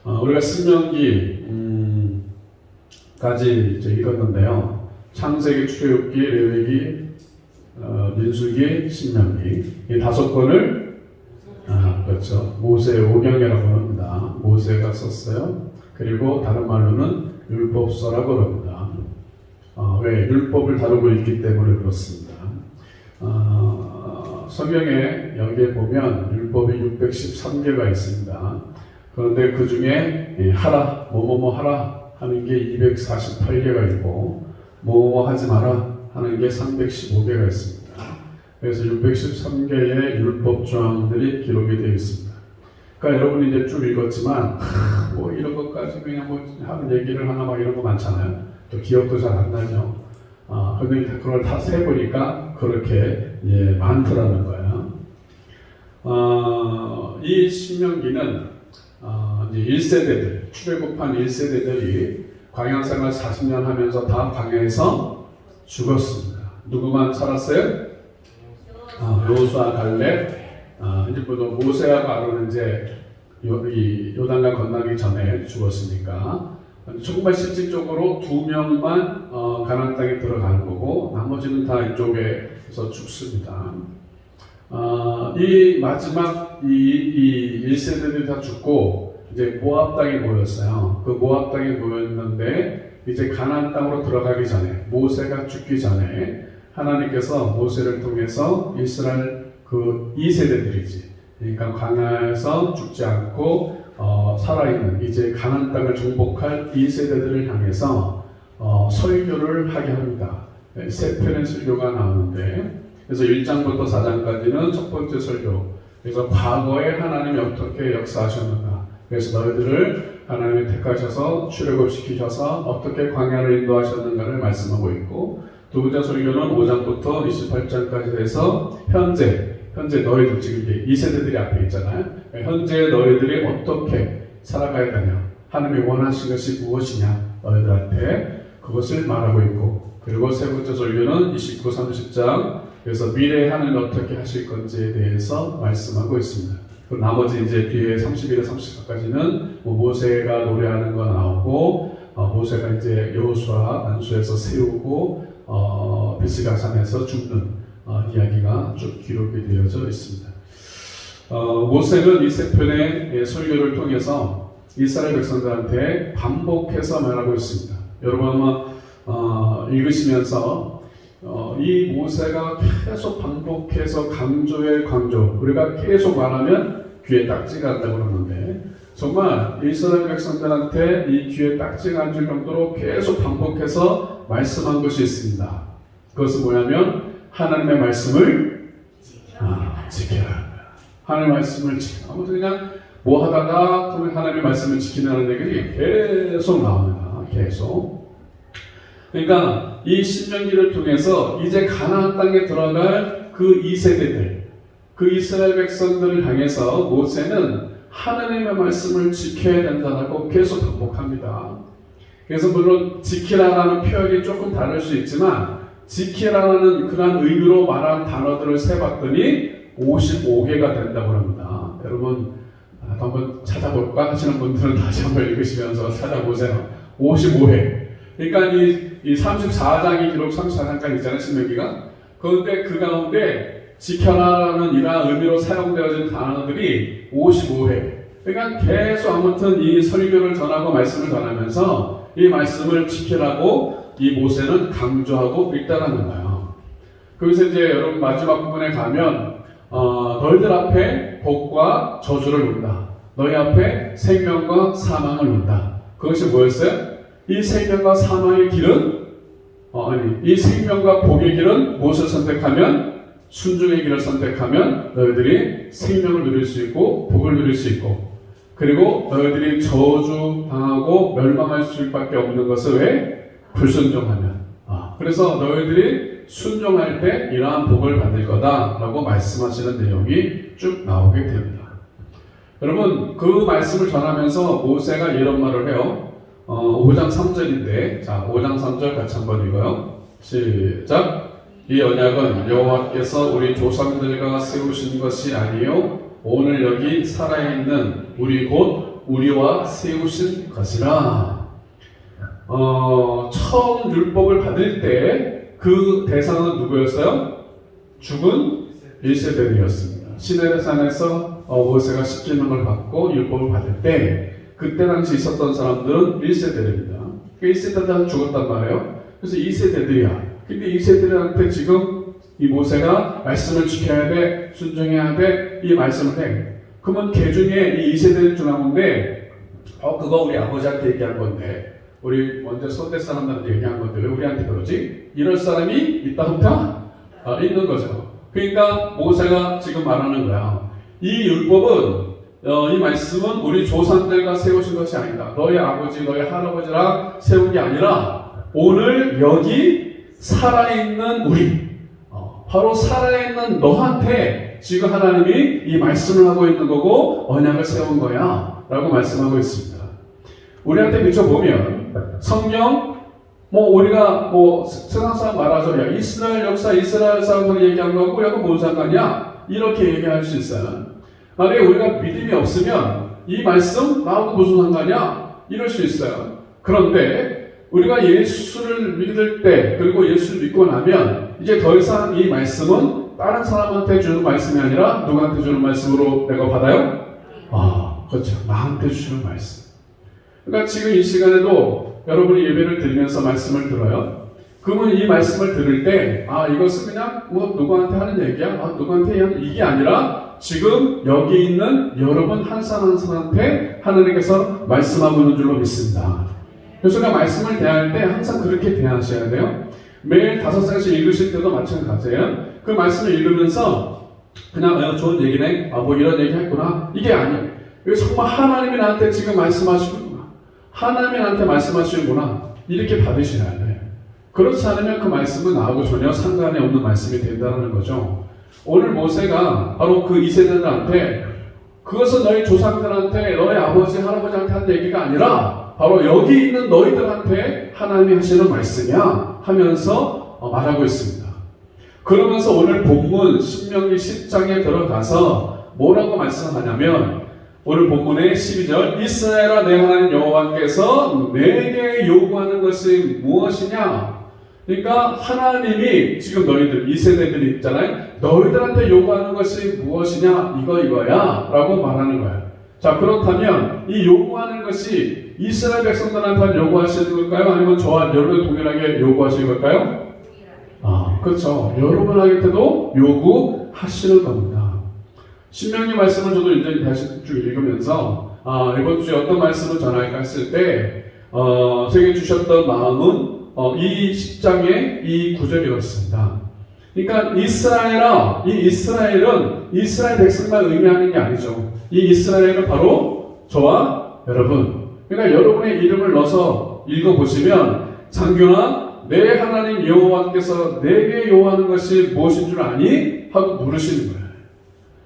우리가 신명기 까지 이제 읽었는데요. 창세기, 출애굽기, 레위기, 민수기, 신명기 이 5권을 그렇죠. 모세의 오경이라고 합니다. 모세가 썼어요. 그리고 다른 말로는 율법서라고 합니다. 왜? 율법을 다루고 있기 때문에 그렇습니다. 성경에 여기에 보면 율법이 613개가 있습니다. 그런데 그 중에 하라, 뭐뭐뭐 하라 하는 게 248개가 있고 뭐뭐 하지 마라 하는 게 315개가 있습니다. 그래서 613개의 율법 조항들이 기록이 되어 있습니다. 그러니까 여러분이 이제 쭉 읽었지만 뭐 이런 것까지 그냥 뭐 하는 얘기를 하나 막 이런 거 많잖아요. 또 기억도 잘 안 나죠. 근데 그걸 다 세보니까 그렇게 많더라는 거예요. 이 신명기는 이제 1세대들, 출애굽한 1세대들이 광야생활 40년 하면서 다 광야에서 죽었습니다. 누구만 살았어요? 여호수아, 갈렙, 이제 모세하고 아론은 이제 요단강 건너기 전에 죽었으니까 정말 실질적으로 2명만 가나안 땅에 들어가는 거고 나머지는 다 이쪽에서 죽습니다. 이 마지막 이 1세대들이 다 죽고 이제 모압 땅에 모였어요. 그 모압 땅에 모였는데 이제 가나안 땅으로 들어가기 전에 모세가 죽기 전에 하나님께서 모세를 통해서 이스라엘 그 2세대들이지 그러니까 광야에서 죽지 않고 살아있는 이제 가나안 땅을 정복할 2세대들을 향해서 설교를 하게 합니다. 3편의 설교가 나오는데 그래서 1장부터 4장까지는 첫 번째 설교. 그래서 과거에 하나님이 어떻게 역사하셨는가. 그래서 너희들을 하나님이 택하셔서 출애굽시키셔서 어떻게 광야를 인도하셨는가를 말씀하고 있고 두 번째 설교는 5장부터 28장까지 해서 현재 너희들 지금 이제 2세대들이 앞에 있잖아요. 현재 너희들이 어떻게 살아가야 되냐. 하나님이 원하신 것이 무엇이냐. 너희들한테 그것을 말하고 있고 그리고 세 번째 설교는 29, 30장 그래서 미래에 하나님 어떻게 하실 건지에 대해서 말씀하고 있습니다. 그리고 나머지 이제 뒤에 31에 34까지는 모세가 노래하는 거 나오고 모세가 이제 여호수아 안수에서 세우고 비스가산에서 죽는 이야기가 쭉 기록이 되어져 있습니다. 모세는 이 세 편의 설교를 통해서 이스라엘 백성들한테 반복해서 말하고 있습니다. 여러분 아마 읽으시면서 이 모세가 계속 반복해서 강조에 강조 우리가 계속 말하면 귀에 딱지가 간다고 그러는데 정말 이스라엘 백성들한테 이 귀에 딱지가 앉을 정도로 계속 반복해서 말씀한 것이 있습니다. 그것은 뭐냐면 하나님의 말씀을 지켜라. 하나님의 말씀을 지켜라. 아무튼 그냥 뭐 하다가 그러면 하나님의 말씀을 지키라는 얘기가 계속 나옵니다. 계속. 그러니까 이 신명기를 통해서 이제 가나안 땅에 들어갈 그 2세대들, 그 이스라엘 백성들을 향해서 모세는 하나님의 말씀을 지켜야 된다고 계속 반복합니다. 그래서 물론 지키라라는 표현이 조금 다를 수 있지만 지키라는 그런 의미로 말한 단어들을 세봤더니 55개가 된다고 합니다. 여러분 한번 찾아볼까 하시는 분들은 다시 한번 읽으시면서 찾아보세요. 55회. 그러니까 이 34장이 기록 34장까지 있잖아요. 신명기가. 그런데 그 가운데 지켜라라는 이러한 의미로 사용되어진 단어들이 55회. 그러니까 계속 아무튼 이 설교를 전하고 말씀을 전하면서 이 말씀을 지키라고 이 모세는 강조하고 있다라는 거예요. 그래서 이제 여러분 마지막 부분에 가면 너희들 앞에 복과 저주를 놓는다. 너희 앞에 생명과 사망을 놓는다. 그것이 뭐였어요? 이 생명과 사망의 길은 이 생명과 복의 길은 무엇을 선택하면 순종의 길을 선택하면 너희들이 생명을 누릴 수 있고 복을 누릴 수 있고 그리고 너희들이 저주당하고 멸망할 수밖에 없는 것을 왜? 불순종하면. 그래서 너희들이 순종할 때 이러한 복을 받을 거다라고 말씀하시는 내용이 쭉 나오게 됩니다. 여러분 그 말씀을 전하면서 모세가 이런 말을 해요. 5장 3절인데 자 5장 3절 같이 한번 읽어요. 시작. 이 언약은 여호와께서 우리 조상들과 세우신 것이 아니요 오늘 여기 살아있는 우리 곧 우리와 세우신 것이라. 처음 율법을 받을 때 그 대상은 누구였어요? 죽은 1세대들이었습니다. 시내산에서 모세가 십계명을 받고 율법을 받을 때 그때 당시 있었던 사람들은 1세대들입니다. 1세대들은 죽었단 말이에요. 그래서 2세대들이야. 근데 2세대들한테 지금 이 모세가 말씀을 지켜야 돼, 순종해야 돼, 이 말씀을 해. 그러면 개 중에 이 2세대들 중 가운데 그거 우리 아버지한테 얘기한 건데 우리 먼저 소대 사람들한테 얘기한 건데 왜 우리한테 그러지? 이럴 사람이 있다부터 있는 거죠. 그러니까 모세가 지금 말하는 거야. 이 율법은 이 말씀은 우리 조상들과 세우신 것이 아니다. 너희 아버지, 너희 할아버지랑 세운 게 아니라 오늘 여기 살아있는 우리, 바로 살아있는 너한테 지금 하나님이 이 말씀을 하고 있는 거고 언약을 세운 거야 라고 말씀하고 있습니다. 우리한테 비춰보면 성경 우리가 세상 사람 말하죠. 야, 이스라엘 역사, 이스라엘 사람들 얘기한 거고 야그 뭔 상관이야? 이렇게 얘기할 수 있어요. 만약에 우리가 믿음이 없으면 이 말씀 나하고 무슨 상관이야? 이럴 수 있어요. 그런데 우리가 예수를 믿을 때 그리고 예수를 믿고 나면 이제 더 이상 이 말씀은 다른 사람한테 주는 말씀이 아니라 누구한테 주는 말씀으로 내가 받아요? 그렇죠. 나한테 주시는 말씀. 그러니까 지금 이 시간에도 여러분이 예배를 드리면서 말씀을 들어요. 그러면 이 말씀을 들을 때 이것은 그냥 누구한테 하는 얘기야? 누구한테 하는 이게 아니라 지금 여기 있는 여러분 한 사람 한 사람한테 하나님께서 말씀하고 있는 줄로 믿습니다. 그래서 우리가 말씀을 대할 때 항상 그렇게 대하셔야 돼요. 매일 5장씩 읽으실 때도 마찬가지예요. 그 말씀을 읽으면서 그냥 좋은 얘기네, 이런 얘기 했구나, 이게 아니에요. 이거 정말 하나님이 나한테 지금 말씀하시는구나, 하나님이 나한테 말씀하시는구나, 이렇게 받으셔야 돼요. 그렇지 않으면 그 말씀은 나하고 전혀 상관이 없는 말씀이 된다는 거죠. 오늘 모세가 바로 그 2세대들한테 그것은 너희 조상들한테, 너희 아버지, 할아버지한테 한 얘기가 아니라 바로 여기 있는 너희들한테 하나님이 하시는 말씀이야 하면서 말하고 있습니다. 그러면서 오늘 본문 신명기 10장에 들어가서 뭐라고 말씀하냐면 오늘 본문의 12절 이스라엘아 내 하나님 여호와께서 내게 요구하는 것이 무엇이냐. 그러니까 하나님이 지금 너희들 2세대들이 있잖아요. 너희들한테 요구하는 것이 무엇이냐, 이거야 라고 말하는 거야. 자, 그렇다면 이 요구하는 것이 이스라엘 백성들한테 요구하시는 걸까요? 아니면 저와 여러분 동일하게 요구하시는 걸까요? 그렇죠. 여러분에게도 요구하시는 겁니다. 신명기 말씀을 저도 이제 다시 쭉 읽으면서 이번 주에 어떤 말씀을 전할까 했을 때 제게 주셨던 마음은 이 10장의 이 구절이었습니다. 그러니까 이스라엘아, 이 이스라엘은 이스라엘 백성만 의미하는 게 아니죠. 이 이스라엘은 바로 저와 여러분. 그러니까 여러분의 이름을 넣어서 읽어보시면 장균아 내 하나님 여호와께서 내게 요구하는 것이 무엇인 줄 아니? 하고 물으시는 거예요.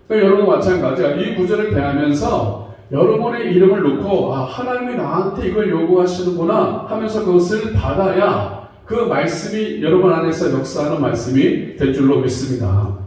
그러니까 여러분 마찬가지야. 이 구절을 대하면서 여러분의 이름을 놓고 하나님이 나한테 이걸 요구하시는구나 하면서 그것을 받아야 그 말씀이 여러분 안에서 역사하는 말씀이 될 줄로 믿습니다.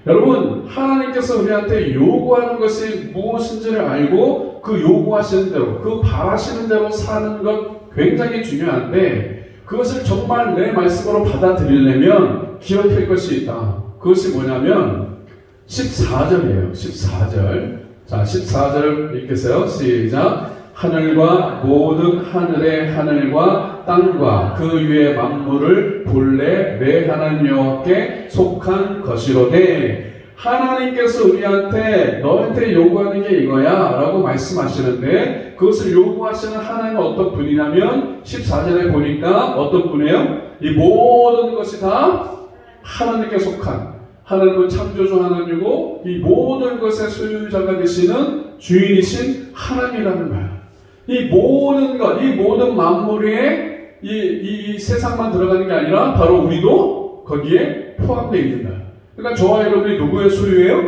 여러분 하나님께서 우리한테 요구하는 것이 무엇인지를 알고 그 요구하시는 대로 그 바라시는 대로 사는 것 굉장히 중요한데 그것을 정말 내 말씀으로 받아들이려면 기억할 것이 있다. 그것이 뭐냐면 14절이에요. 14절. 자, 14절 읽겠어요. 시작. 하늘과 모든 하늘의 하늘과 땅과 그 위의 만물을 본래 내 하나님 여호와께 속한 것이로되 하나님께서 우리한테 너한테 요구하는 게 이거야 라고 말씀하시는데 그것을 요구하시는 하나님은 어떤 분이냐면 14절에 보니까 어떤 분이에요? 이 모든 것이 다 하나님께 속한, 하나님은 창조주 하나님이고 이 모든 것의 소유자가 되시는 주인이신 하나님이라는 거야. 이 모든 것, 이 모든 만물에 이 세상만 들어가는 게 아니라 바로 우리도 거기에 포함되어 있는 거야. 그러니까 저와 여러분이 누구의 소유예요?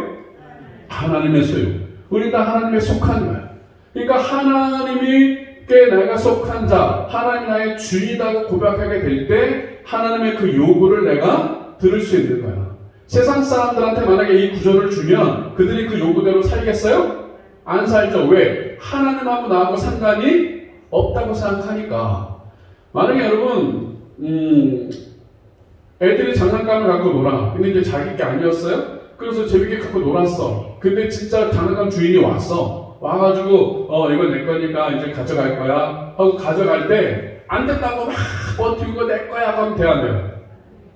하나님의 소유. 우리 다 하나님에 속한 거야. 그러니까 하나님께 내가 속한 자, 하나님이 나의 주인이라고 고백하게 될 때 하나님의 그 요구를 내가 들을 수 있는 거야. 세상 사람들한테 만약에 이 구절을 주면 그들이 그 요구대로 살겠어요? 안 살죠. 왜? 왜? 하나님하고 나하고 상관이 없다고 생각하니까. 만약에 여러분 애들이 장난감을 갖고 놀아. 근데 이제 자기 게 아니었어요? 그래서 재밌게 갖고 놀았어. 근데 진짜 장난감 주인이 왔어. 와가지고 이거 내 거니까 이제 가져갈 거야 하고 가져갈 때 안 된다고 막 버티고 내 거야 하면 돼, 안 돼요?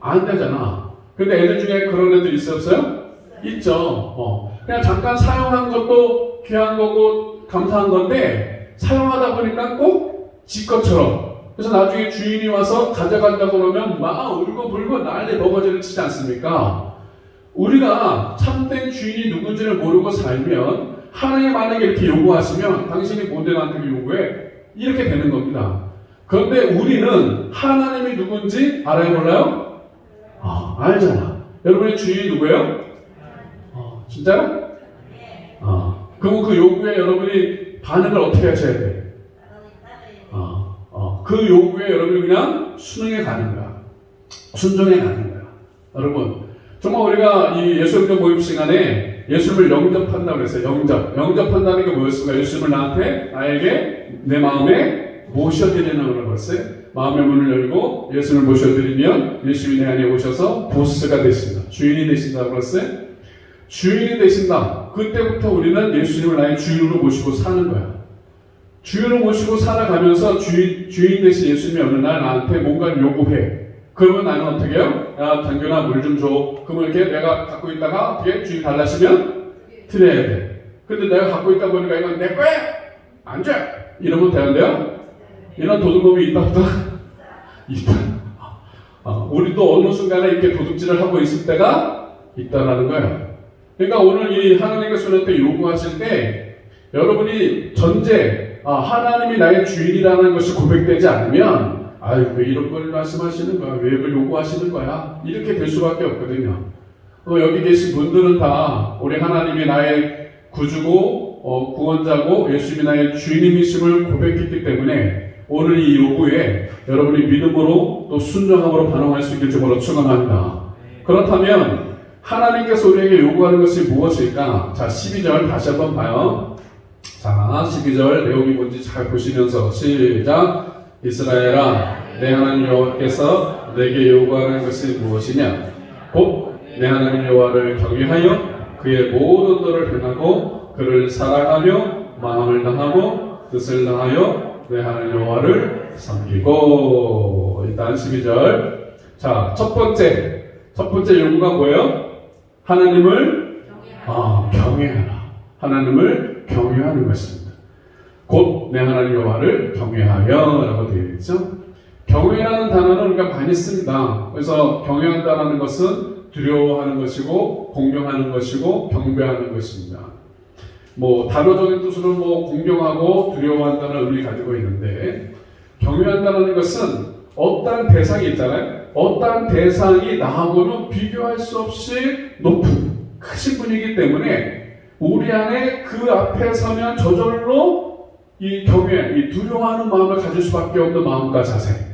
안 되잖아. 근데 애들 중에 그런 애들 있었어요? 있죠. 그냥 잠깐 사용한 것도 귀한 거고 감사한 건데 사용하다 보니까 꼭 지 것처럼. 그래서 나중에 주인이 와서 가져간다고 그러면 막 울고불고 난리 버거지를 치지 않습니까? 우리가 참된 주인이 누군지를 모르고 살면 하나님 만약에 이렇게 요구하시면 당신이 뭔데 나한테 요구해? 이렇게 되는 겁니다. 그런데 우리는 하나님이 누군지 알아요, 몰라요? 알잖아. 여러분의 주인이 누구예요? 진짜요? 그럼 그 요구에 여러분이 반응을 어떻게 하셔야 돼? 그 요구에 여러분이 그냥 순응해 가는 거야. 순종해 가는 거야. 여러분, 정말 우리가 이 예수님의 모임 시간에 예수님을 영접한다고 그랬어요. 영접한다는 게 뭐였을까? 예수님을 나에게 내 마음에 모셔드리는 거라고 했어요. 마음의 문을 열고 예수님을 모셔드리면 예수님이 내 안에 오셔서 보스가 되신다. 주인이 되신다고 그랬어요. 주인이 되신다. 그때부터 우리는 예수님을 나의 주인으로 모시고 사는 거야. 주인을 모시고 살아가면서 주인 대신 예수님이 어느 날 나한테 뭔가를 요구해. 그러면 나는 어떻게 해요? 야, 당근아, 물 좀 줘. 그러면 이렇게 내가 갖고 있다가 어떻게 주인 달라시면 드려야 돼. 근데 내가 갖고 있다 보니까 이건 내 거야! 안 줘! 이러면 되는데요? 이런 도둑놈이 있다. 우리도 어느 순간에 이렇게 도둑질을 하고 있을 때가 있다라는 거예요. 그러니까 오늘 이 하나님께서 우리한테 요구하실 때 여러분이 하나님이 나의 주인이라는 것이 고백되지 않으면 왜 이런 걸 말씀하시는 거야? 왜 이걸 요구하시는 거야? 이렇게 될 수밖에 없거든요. 여기 계신 분들은 다 우리 하나님이 나의 구주고 구원자고 예수님이 나의 주인님이심을 고백했기 때문에 오늘 이 요구에 여러분이 믿음으로 또 순종함으로 반응할 수 있길 주로 축원합니다. 그렇다면 하나님께서 우리에게 요구하는 것이 무엇일까? 자, 12절 다시 한번 봐요. 자, 12절 내용이 뭔지 잘 보시면서 시작. 이스라엘아, 내 하나님 여호와께서 내게 요구하는 것이 무엇이냐? 곧 내 하나님 여호와를 경외하여 그의 모든 도를 행하고 그를 사랑하며 마음을 다하고 뜻을 다하여 내 하나님 여호와를 섬기고. 일단 12절. 자, 첫 번째 요구가 뭐예요? 하나님을 경외하라. 하나님을 경외하는 것입니다. 곧 내 하나님 여호와를 경외하여 라고 되어 있죠. 경외라는 단어는 우리가 많이 씁니다. 그래서 경외한다는 것은 두려워하는 것이고 공경하는 것이고 경배하는 것입니다. 단어적인 뜻으로는 공경하고 두려워한다는 의미를 가지고 있는데 경외한다는 것은 어떠한 대상이 있잖아요. 어떠한 대상이 나하고는 비교할 수 없이 높은 크신 분이기 때문에 우리 안에 그 앞에 서면 저절로 이 경외, 이 두려워하는 마음을 가질 수밖에 없는 마음과 자세.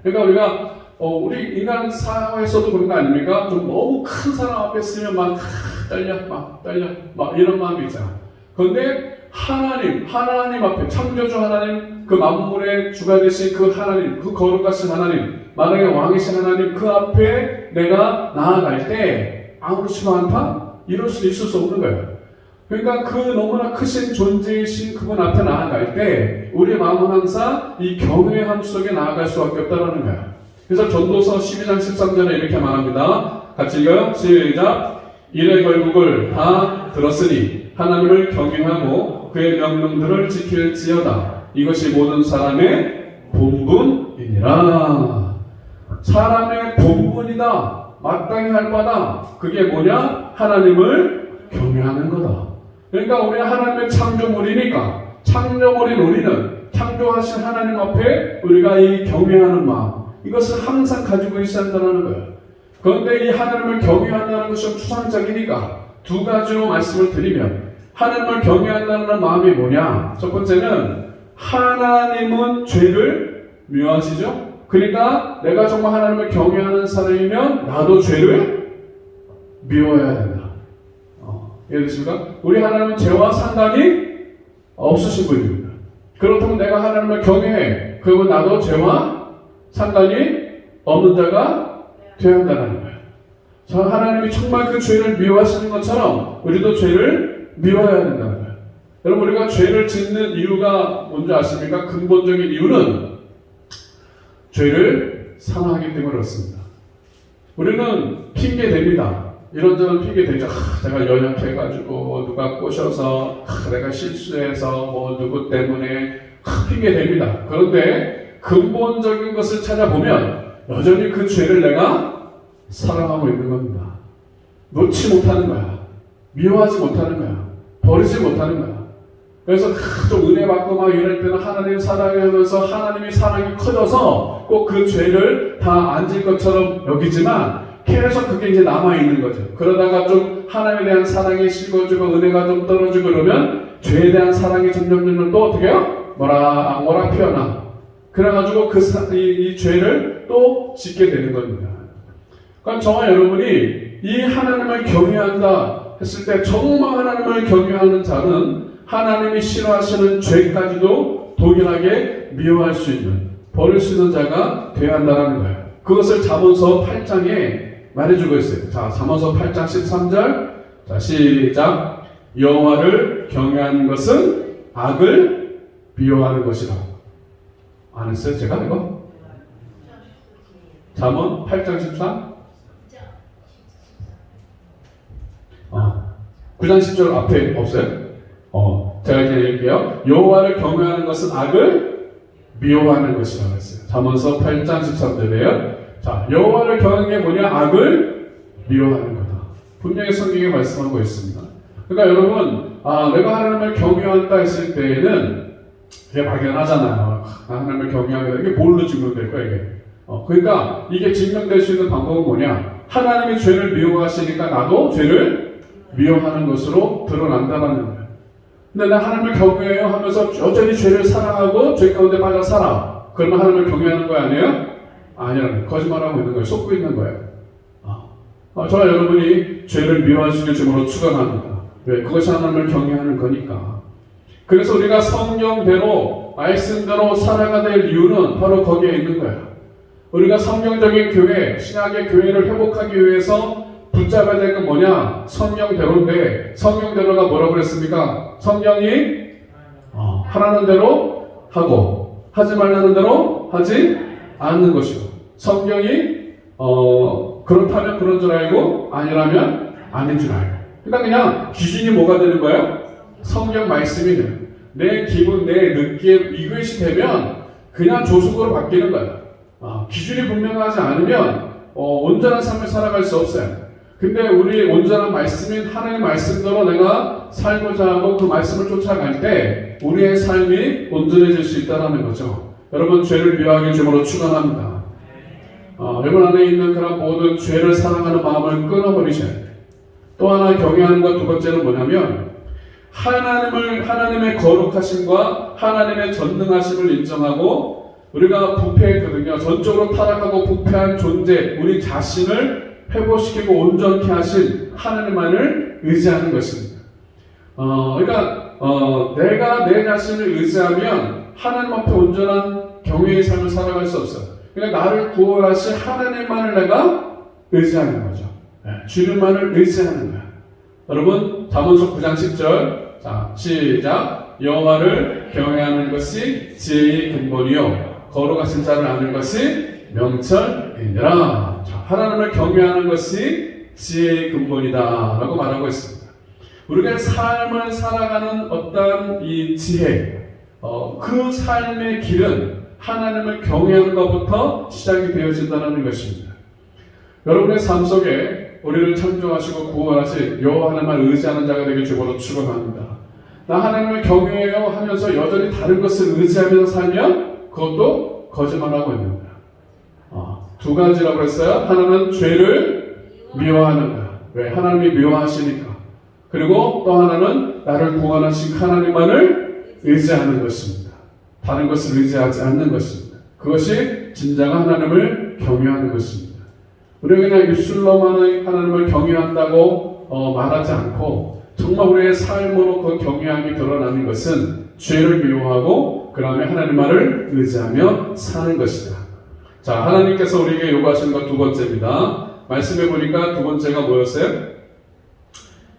그러니까 우리가 우리 인간 사회에서도 그런 거 아닙니까? 좀 너무 큰 사람 앞에 있으면 막 떨려 이런 마음이 있잖아. 그런데 하나님 앞에 창조주 하나님, 그 만물의 주가 되신 그 하나님, 그 거룩하신 하나님, 만왕의 왕이신 하나님 그 앞에 내가 나아갈 때 아무렇지도 않다? 이럴 수 있을 수 없는 거예요. 그러니까 그 너무나 크신 존재이신 그분 앞에 나아갈 때 우리의 마음은 항상 이 경외함 속에 나아갈 수밖에 없다는 거예요. 그래서 전도서 12장 13절에 이렇게 말합니다. 같이 읽어요. 시작. 일의 결국을 다 들었으니 하나님을 경외하고 그의 명령들을 지킬지어다. 이것이 모든 사람의 본분이니라. 사람의 본분이다. 마땅히 할 바다. 그게 뭐냐? 하나님을 경외하는 거다. 그러니까 우리 하나님의 창조물이니까 창조물인 우리는 창조하신 하나님 앞에 우리가 이 경외하는 마음, 이것을 항상 가지고 있어야 한다는 거예요. 그런데 이 하나님을 경외한다는 것이 추상적이니까 두 가지로 말씀을 드리면 하나님을 경외한다는 마음이 뭐냐? 첫 번째는 하나님은 죄를 미워하시죠? 그러니까 내가 정말 하나님을 경외하는 사람이면 나도 죄를 미워해야 된다. 이해되십니까? 우리 하나님은 죄와 상당히 없으신 분입니다. 그렇다면 내가 하나님을 경외해. 그러면 나도 죄와 상관이 없는 자가 되어야 한다는 거예요. 자, 하나님이 정말 그 죄를 미워하시는 것처럼 우리도 죄를 미워해야 된다는 거예요. 여러분, 우리가 죄를 짓는 이유가 뭔지 아십니까? 근본적인 이유는 죄를 사랑하기 때문에 그렇습니다. 우리는 핑계 댑니다. 이런저런 핑계 대죠. 내가 연약해가지고 누가 꼬셔서 내가 실수해서 누구 때문에 핑계 댑니다. 그런데 근본적인 것을 찾아보면 여전히 그 죄를 내가 사랑하고 있는 겁니다. 놓지 못하는 거야. 미워하지 못하는 거야. 버리지 못하는 거야. 그래서 좀 은혜 받고 막 이럴 때는 하나님 사랑하면서 하나님의 사랑이 커져서 꼭 그 죄를 다 안질 것처럼 여기지만 계속 그게 이제 남아있는 거죠. 그러다가 좀 하나님에 대한 사랑이 식어지고 은혜가 좀 떨어지고 그러면 죄에 대한 사랑이 점점 또 어떻게 해요? 뭐라 피어나. 그래가지고 이 죄를 또 짓게 되는 겁니다. 그러니까 저와 여러분이 이 하나님을 경외한다 했을 때 정말 하나님을 경외하는 자는 하나님이 싫어하시는 죄까지도 동일하게 미워할 수 있는, 버릴 수 있는 자가 되어야 한다는 거예요. 그것을 잠언서 8장에 말해주고 있어요. 자, 잠언서 8장 13절. 자, 시작. 여호와를 경외하는 것은 악을 미워하는 것이라. 안 했어요, 제가 이거? 잠언 8장 13? 9장 10절 앞에 없어요? 제가 이제 읽을게요. 여호와를 경외하는 것은 악을 미워하는 것이라고 했어요. 잠언서 8장 13절이에요. 자, 여호와를 경외하는 게 뭐냐? 악을 미워하는 거다. 분명히 성경에 말씀하고 있습니다. 그러니까 여러분, 내가 하나님을 경외한다 했을 때에는 이게 막연하잖아요. 하나님을 경외하게 이게 뭘로 증명될 거야, 이게? 그러니까 이게 증명될 수 있는 방법은 뭐냐? 하나님이 죄를 미워하시니까 나도 죄를 미워하는 것으로 드러난다는 거예요. 근데 나 하나님을 경외해요 하면서 여전히 죄를 사랑하고 죄 가운데 빠져 살아. 그러면 하나님을 경외하는 거 아니에요? 아니라는 거짓말하고 있는 거예요. 속고 있는 거예요. 저와 여러분이 죄를 미워할 수 있는 점으로 축원합니다. 왜? 그것이 하나님을 경외하는 거니까. 그래서 우리가 성경대로 말씀대로 살아가야 될 이유는 바로 거기에 있는 거예요. 우리가 성경적인 교회, 신약의 교회를 회복하기 위해서 붙잡아야 될 건 뭐냐? 성경대로인데 성경대로가 뭐라고 그랬습니까? 성경이 하라는 대로 하고 하지 말라는 대로 하지 않는 것이고, 성경이 그렇다면 그런 줄 알고 아니라면 아닌 줄 알고. 그러니까 그냥 기준이 뭐가 되는 거예요? 성경 말씀이 돼요. 내 기분, 내 느낌 이것이 되면 그냥 조속으로 바뀌는 거예요. 기준이 분명하지 않으면 온전한 삶을 살아갈 수 없어요. 근데 우리 온전한 말씀인 하나님의 말씀대로 내가 살고자 하고 그 말씀을 쫓아갈 때 우리의 삶이 온전해질 수 있다는 거죠. 여러분, 죄를 미워하기 주으로 축원합니다. 여러분 안에 있는 그런 모든 죄를 사랑하는 마음을 끊어버리셔야 돼요. 또 하나 경외하는 것 두 번째는 뭐냐면 하나님의 거룩하심과 하나님의 전능하심을 인정하고 우리가 부패했거든요. 전적으로 타락하고 부패한 존재, 우리 자신을 회복시키고 온전케 하신 하나님만을 의지하는 것입니다. 그러니까 내가 내 자신을 의지하면 하나님 앞에 온전한 경외의 삶을 살아갈 수 없어요. 그러니까 나를 구원하신 하나님만을 내가 의지하는 거죠. 주님만을 의지하는 거야. 여러분, 잠언서 9장 10절. 자, 시작. 여호와를 경외하는 것이 지혜의 근본이요 거룩하신 자를 아는 것이 명철이니라. 하나님을 경외하는 것이 지혜의 근본이다 라고 말하고 있습니다. 우리가 삶을 살아가는 어떠한 이 지혜, 그 삶의 길은 하나님을 경외하는 것부터 시작이 되어진다는 것입니다. 여러분의 삶 속에 우리를 창조하시고 구원하신 여호와 하나님을 의지하는 자가 되길 주로 축원합니다. 나 하나님을 경외해요 하면서 여전히 다른 것을 의지하면서 살면 그것도 거짓말하고 있는 거야. 두 가지라고 했어요. 하나는 죄를 미워하는 거야. 왜? 하나님이 미워하시니까. 그리고 또 하나는 나를 구원하신 하나님만을 의지하는 것입니다. 다른 것을 의지하지 않는 것입니다. 그것이 진정한 하나님을 경외하는 것입니다. 우리가 그냥 입술로만 하나님을 경외한다고 말하지 않고 정말 우리의 삶으로 그 경외함이 드러나는 것은 죄를 미워하고 그 다음에 하나님 말을 의지하며 사는 것이다. 자, 하나님께서 우리에게 요구하시는 것 두 번째입니다. 말씀해 보니까 두 번째가 뭐였어요?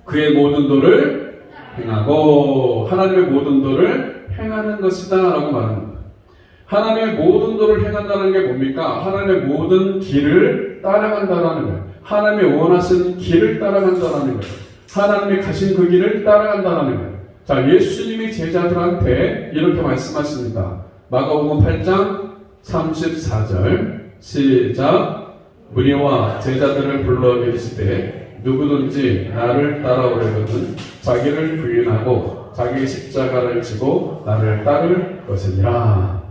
그의 모든 도를 행하고 하나님의 모든 도를 행하는 것이다 라고 말합니다. 하나님의 모든 도를 행한다는 게 뭡니까? 하나님의 모든 길을 따라간다는 거예요. 하나님이 원하시는 길을 따라간다는 거예요. 하나님이 가신 그 길을 따라간다는 거예요. 자, 예수님이 제자들한테 이렇게 말씀하십니다. 마가복음 8장 34절 시작. 무리와 제자들을 불러 이르시되 누구든지 나를 따라오려거든 자기를 부인하고 자기 십자가를 지고 나를 따를 것이니라.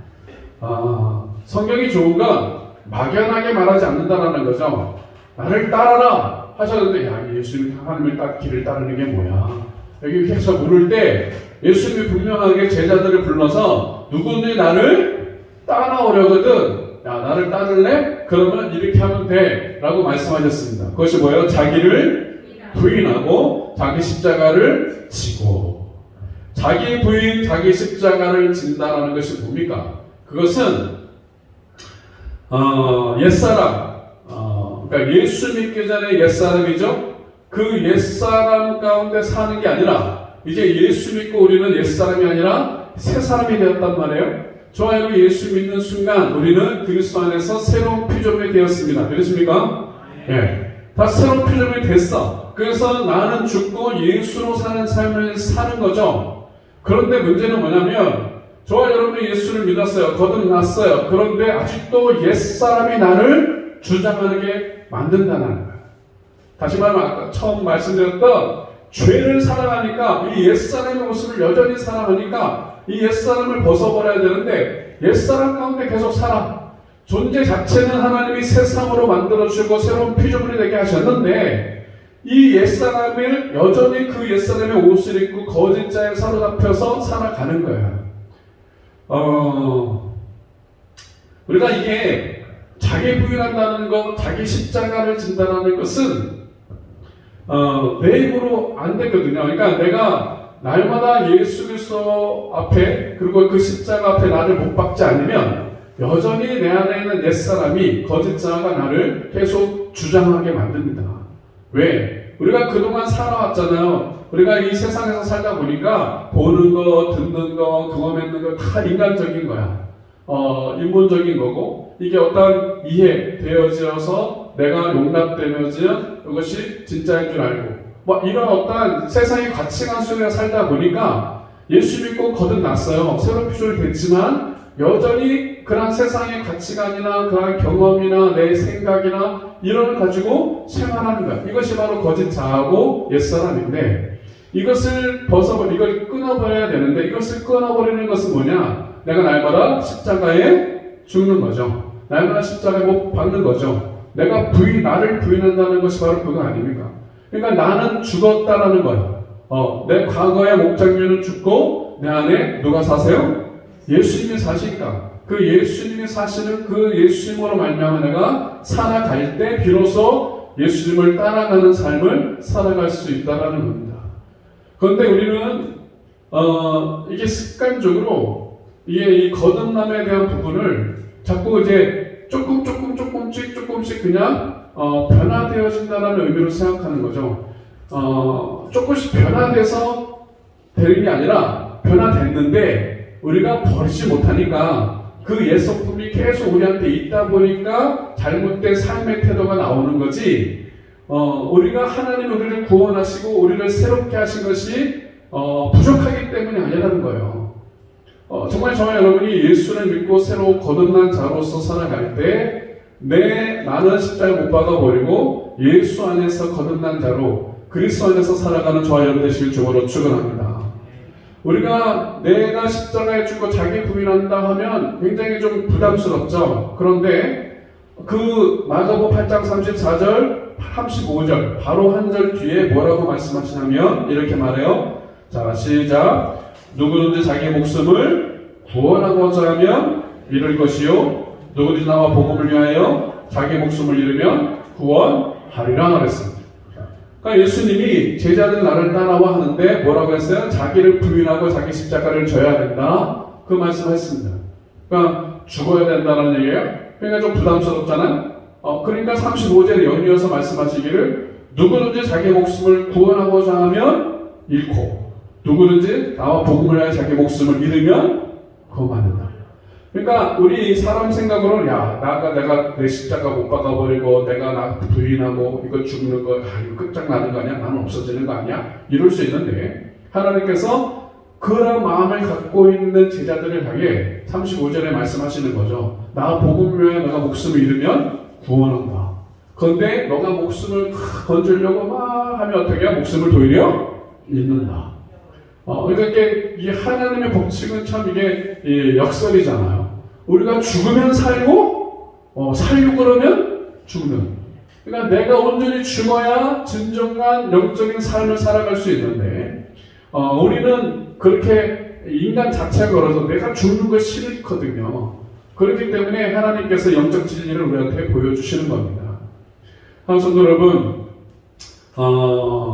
성경이 좋은 건 막연하게 말하지 않는다라는 거죠. 나를 따라라 하셨는데, 야, 예수님 하나님을 길을 따르는 게 뭐야? 여기 해서 물을 때 예수님이 분명하게 제자들을 불러서 누구든지 나를 따라오려거든, 야, 나를 따를래? 그러면 이렇게 하면 돼 라고 말씀하셨습니다. 그것이 뭐예요? 자기를 부인하고 자기 십자가를 지고. 자기 부인, 자기 십자가를 진다라는 것이 뭡니까? 그것은 옛사람, 그러니까 예수 믿기 전에 옛사람이죠. 그 옛사람 가운데 사는 게 아니라 이제 예수 믿고 우리는 옛사람이 아니라 새사람이 되었단 말이에요. 저와 여러분 예수 믿는 순간 우리는 그리스도 안에서 새로운 피조물이 되었습니다. 그렇습니까? 네. 다 새로운 피조물이 됐어. 그래서 나는 죽고 예수로 사는 삶을 사는 거죠. 그런데 문제는 뭐냐면 저와 여러분이 예수를 믿었어요. 거듭났어요. 그런데 아직도 옛사람이 나를 주장하게 만든다는 거예요. 다시 말하면 아까 처음 말씀드렸던 죄를 사랑하니까 이 옛사람의 모습을 여전히 사랑하니까 이 옛사람을 벗어버려야 되는데 옛사람 가운데 계속 살아. 존재 자체는 하나님이 세상으로 만들어주고 새로운 피조물이 되게 하셨는데 이 옛사람을 여전히 그 옛사람의 옷을 입고 거짓자에 사로잡혀서 살아가는 거예요. 우리가 이게 자기 부인한다는 것, 자기 십자가를 진다는 것은 내 힘으로 안 되거든요. 그러니까 내가 날마다 예수 그리스도 앞에 그리고 그 십자가 앞에 나를 못 박지 않으면 여전히 내 안에 있는 옛사람이 거짓자가 나를 계속 주장하게 만듭니다. 왜? 우리가 그동안 살아왔잖아요. 우리가 이 세상에서 살다 보니까 보는 거, 듣는 거, 경험했는 거 다 인간적인 거야. 인본적인 거고 이게 어떤 이해되어져서 내가 용납되어지는 이것이 진짜인 줄 알고 뭐 이런 어떤 세상의 가치관 속에 살다 보니까 예수 믿고 거듭났어요. 새로운 피조물이 됐지만 여전히 그런 세상의 가치관이나 그런 경험이나 내 생각이나 이런 걸 가지고 생활하는 거야. 이것이 바로 거짓 자아고 옛사람인데 이것을 이걸 끊어버려야 되는데 이것을 끊어버리는 것은 뭐냐? 내가 날마다 십자가에 죽는 거죠. 날마다 십자가에 못 박는 거죠. 나를 부인한다는 것이 바로 그거 아닙니까? 그러니까 나는 죽었다라는 거예요. 내 과거의 목장면은 죽고 내 안에 누가 사세요? 예수님이 사시니까 그 예수님이 사시는 그 예수님으로 말미암아 내가 살아갈 때 비로소 예수님을 따라가는 삶을 살아갈 수 있다라는 겁니다. 그런데 우리는 이게 습관적으로 이 거듭남에 대한 부분을 자꾸 이제 조금씩 그냥 변화되어진다는 의미로 생각하는 거죠. 조금씩 변화돼서 되는 게 아니라 변화됐는데 우리가 버리지 못하니까 그 옛성품이 계속 우리한테 있다 보니까 잘못된 삶의 태도가 나오는 거지. 우리가 하나님 우리를 구원하시고 우리를 새롭게 하신 것이 부족하기 때문이 아니라는 거예요. 정말 저와 여러분이 예수를 믿고 새로 거듭난 자로서 살아갈 때 나는 십자가에 못 박아버리고 예수 안에서 거듭난 자로 그리스도 안에서 살아가는 저와 여러분 되시길 주로 축원합니다. 우리가 내가 십자가에 죽고 자기 부인한다 하면 굉장히 좀 부담스럽죠. 그런데 그 마가복음 8장 34절 35절 바로 한 절 뒤에 뭐라고 말씀하시냐면 이렇게 말해요. 자, 시작. 누구든지 자기 목숨을 구원하고자 하면 잃을 것이요 누구든지 나와 복음을 위하여 자기 목숨을 잃으면 구원하리라 그랬습니다. 그러니까 예수님이 제자들 나를 따라와 하는데 뭐라고 했어요? 자기를 부인하고 자기 십자가를 져야 된다. 그 말씀을 했습니다. 그러니까 죽어야 된다는 얘기예요. 그러니까 좀 부담스럽잖아요. 그러니까 35절에 연이어서 말씀하시기를 누구든지 자기 목숨을 구원하고자 하면 잃고 누구든지 나와 복음을 하여 자기 목숨을 잃으면 구원받는다. 그러니까 우리 사람 생각으로는 내가 내 십자가 못 박아버리고 내가 나 부인하고 이거 죽는 거 이거 끝장나는 거 아니야? 나는 없어지는 거 아니야? 이럴 수 있는데 하나님께서 그런 마음을 갖고 있는 제자들을 향해 35절에 말씀하시는 거죠. 나 복음을 위해 너가 목숨을 잃으면 구원한다. 그런데 너가 목숨을 건지려고 막 하면 어떻게 해? 목숨을 도리어 잃는다. 그러니까 이 하나님의 법칙은 참 이게 역설이잖아요. 우리가 죽으면 살고, 살려고 그러면 죽는. 그러니까 내가 온전히 죽어야 진정한 영적인 삶을 살아갈 수 있는데, 우리는 그렇게 인간 자체가 그래서 내가 죽는 거 싫거든요. 그렇기 때문에 하나님께서 영적 진리를 우리한테 보여주시는 겁니다. 성도 여러분,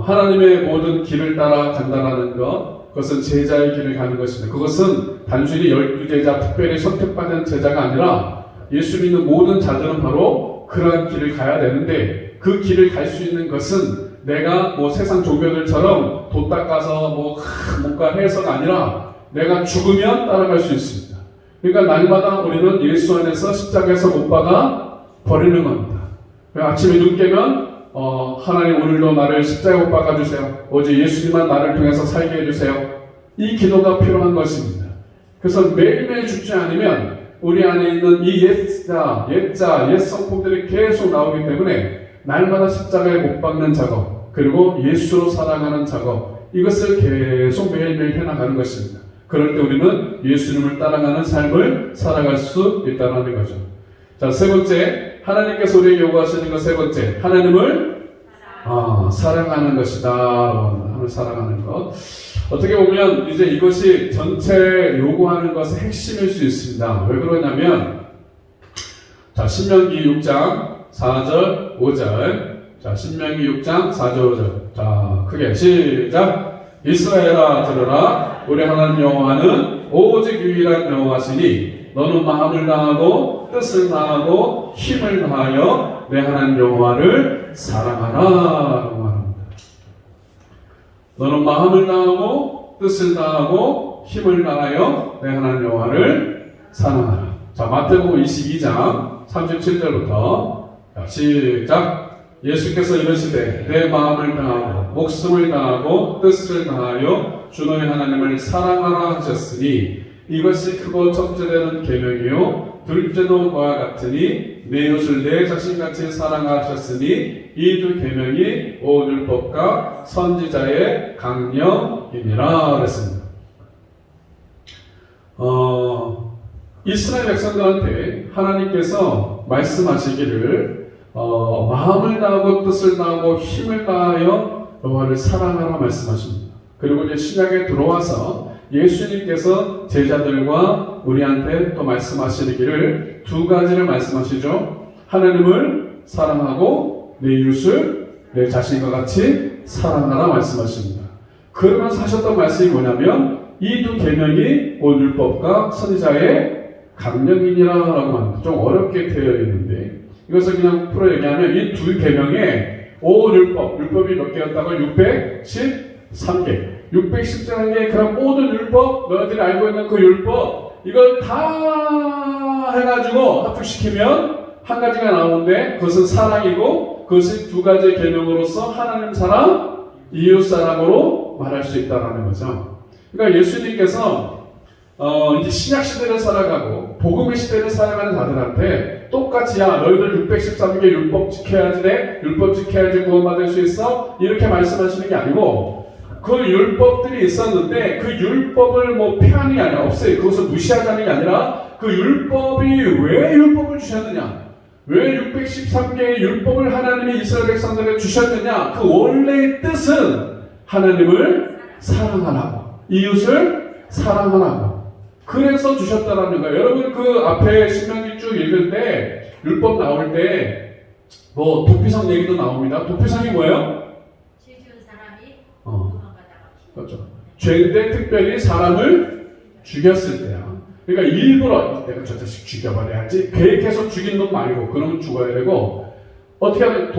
하나님의 모든 길을 따라 간다라는 것, 그것은 제자의 길을 가는 것입니다. 그것은 단순히 12제자, 특별히 선택받은 제자가 아니라 예수 믿는 모든 자들은 바로 그러한 길을 가야 되는데 그 길을 갈 수 있는 것은 내가 세상 종교들처럼 돈 닦아서 뭔가 해서가 아니라 내가 죽으면 따라갈 수 있습니다. 그러니까 날마다 우리는 예수 안에서 십자가에서 못 박아 버리는 겁니다. 아침에 눈 깨면 하나님 오늘도 나를 십자가에 못 박아주세요. 오직 예수님만 나를 통해서 살게 해주세요. 이 기도가 필요한 것입니다. 그래서 매일매일 죽지 않으면 우리 안에 있는 이 옛 성품들이 계속 나오기 때문에 날마다 십자가에 못 박는 작업 그리고 예수로 살아가는 작업 이것을 계속 매일매일 해나가는 것입니다. 그럴 때 우리는 예수님을 따라가는 삶을 살아갈 수 있다는 거죠. 자, 세 번째, 하나님께서 우리에게 요구하시는 것 세 번째, 하나님을 사랑하는 것이다. 하나님을 사랑하는 것. 어떻게 보면 이제 이것이 전체 요구하는 것의 핵심일 수 있습니다. 왜 그러냐면, 자, 신명기 6장 4절, 5절. 자, 신명기 6장 4절, 5절. 자, 크게 시작. 이스라엘아 들으라. 우리 하나님 여호와는 오직 유일한 여호와시니 너는 마음을 다하고 뜻을 다하고 힘을 다하여 내 하나님 여호와를 사랑하라 라고 말합니다. 너는 마음을 다하고 뜻을 다하고 힘을 다하여 내 하나님 여호와를 사랑하라. 자, 마태복음 22장 37절부터 시작. 예수께서 이르시되 내 마음을 다하고 목숨을 다하고 뜻을 다하여 주 너희 하나님을 사랑하라 하셨으니 이것이 크고 첫째되는 계명이요 둘째도 그와 같으니 내 이웃을 내 자신같이 사랑하셨으니 이 두 계명이 온 율법과 선지자의 강령이니라 그랬습니다. 이스라엘 백성들한테 하나님께서 말씀하시기를 마음을 다하고 뜻을 다하고 힘을 다하여 여호와를 사랑하라 말씀하십니다. 그리고 이제 신약에 들어와서 예수님께서 제자들과 우리한테 또 말씀하시기를 두 가지를 말씀하시죠. 하나님을 사랑하고 내 이웃을 내 자신과 같이 사랑하라 말씀하십니다. 그러면서 하셨던 말씀이 뭐냐면 이 두 계명이 온 율법과 선지자의 강령이니라라고 합니다. 좀 어렵게 되어 있는데 이것을 그냥 풀어 얘기하면 이 두 계명에 온 율법이 몇 개였다고? 613개. 613개 그런 모든 율법, 너희들이 알고 있는 그 율법 이걸 다 해가지고 합숙시키면 한 가지가 나오는데 그것은 사랑이고 그것이 두 가지의 계명으로서 하나님 사랑, 이웃 사랑으로 말할 수 있다는 거죠. 그러니까 예수님께서 이제 신약 시대를 살아가고 복음의 시대를 살아가는 자들한테 똑같이 너희들 613개 율법 지켜야지 돼, 율법 지켜야지 구원받을 수 있어 이렇게 말씀하시는 게 아니고 그 율법들이 있었는데 그 율법을 폐하는 게 아니라 없어요. 그것을 무시하자는 게 아니라 그 율법이 왜 율법을 주셨느냐, 왜 613개의 율법을 하나님이 이스라엘 백성들에게 주셨느냐, 그 원래의 뜻은 하나님을 사랑하라고, 이웃을 사랑하라고 그래서 주셨다라는 거예요. 여러분 그 앞에 신명기 쭉 읽을 때 율법 나올 때 도피성 얘기도 나옵니다. 도피성이 뭐예요? 그렇죠. 죄인데 특별히 사람을 죽였을 때야. 그러니까 일부러 내가 저 자식 죽여버려야지 계획해서 죽인 놈 말고 그놈은 죽어야 되고 어떻게 하면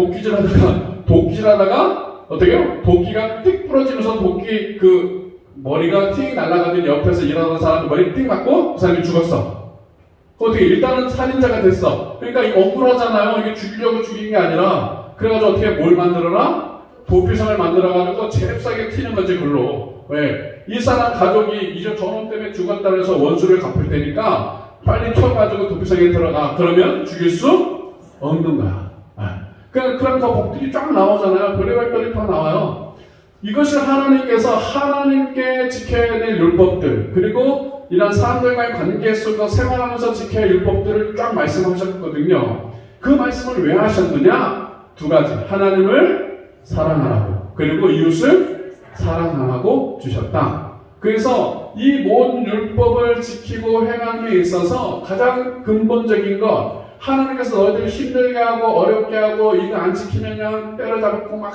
도끼질하다가 어떻게 해요? 도끼가 띡 부러지면서 도끼 그 머리가 틱 날아가더니 옆에서 일하는 사람 머리 띡 맞고 그 사람이 죽었어. 어떻게 일단은 살인자가 됐어. 그러니까 이거 억울하잖아요. 이게 죽이려고 죽인 게 아니라 그래가지고 어떻게 뭘 만들어라? 도피성을 만들어가지고 잽싸게 튀는 거지 글로. 왜? 이 사람 가족이 이제 저놈 때문에 죽었다 그래서 원수를 갚을 테니까 빨리 튀어가지고 도피성에 들어가. 그러면 죽일 수 없는 거야. 그런 거복들이 쫙 나오잖아요. 별의별 별이 다 나와요. 이것이 하나님께 지켜야 될 율법들, 그리고 이런 사람들과의 관계 속에서 생활하면서 지켜야 할 율법들을 쫙 말씀하셨거든요. 그 말씀을 왜 하셨느냐? 두 가지. 하나님을 사랑하라고, 그리고 이웃을 사랑하라고 주셨다. 그래서 이 모든 율법을 지키고 행함에 있어서 가장 근본적인 것, 하나님께서 너희들 힘들게 하고 어렵게 하고 이거 안 지키면 그냥 때려잡고 막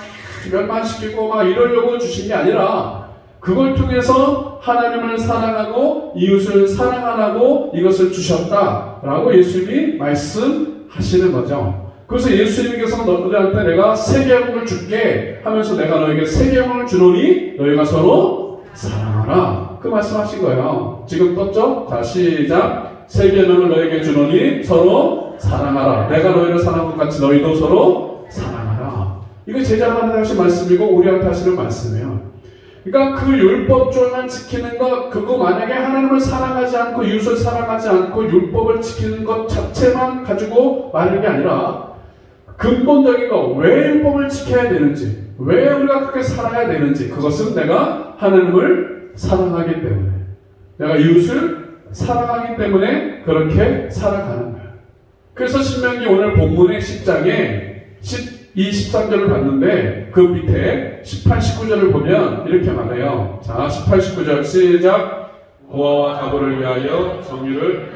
멸망시키고 막 이러려고 주신 게 아니라 그걸 통해서 하나님을 사랑하고 이웃을 사랑하라고 이것을 주셨다라고 예수님이 말씀하시는 거죠. 그래서 예수님께서 너희들한테 내가 새 계명을 줄게 하면서 내가 너에게 새 계명을 주노니 너희가 서로 사랑하라. 그 말씀하신 거예요. 지금 떴죠? 자, 시작. 새 계명을 너에게 주노니 서로 사랑하라. 내가 너희를 사랑한 것 같이 너희도 서로 사랑하라. 이거 제자들한테 하신 말씀이고 우리한테 하시는 말씀이에요. 그러니까 그 율법조만 지키는 것, 그거 만약에 하나님을 사랑하지 않고 이웃을 사랑하지 않고 율법을 지키는 것 자체만 가지고 말하는 게 아니라 근본적인 거, 왜 율법을 지켜야 되는지, 왜 우리가 그렇게 살아야 되는지, 그것은 내가 하나님을 사랑하기 때문에, 내가 이웃을 사랑하기 때문에 그렇게 살아가는 거예요. 그래서 신명기 오늘 본문의 10장에 12, 13절을 봤는데 그 밑에 18, 19절을 보면 이렇게 말해요. 자, 18, 19절 시작. 고아와 가부를 위하여 정의를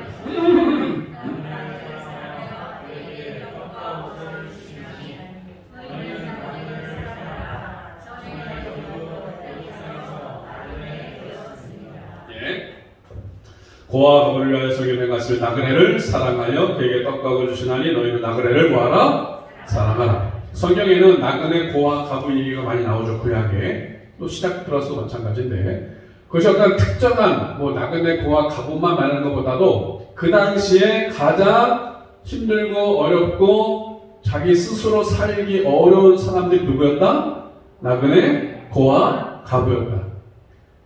고아와 가부를 위하여 정의를 행하시며 나그네를 사랑하여 그에게 떡밥을 주시나니 너희는 나그네를 구하라 사랑하라. 성경에는 나그네, 고아, 가부 얘기가 많이 나오죠. 구약에. 또 시작 들어서 마찬가지인데 그것이 어떤 특정한 나그네, 고아, 가부만 말하는 것보다도 그 당시에 가장 힘들고 어렵고 자기 스스로 살기 어려운 사람들이 누구였다? 나그네, 고아, 가부였다.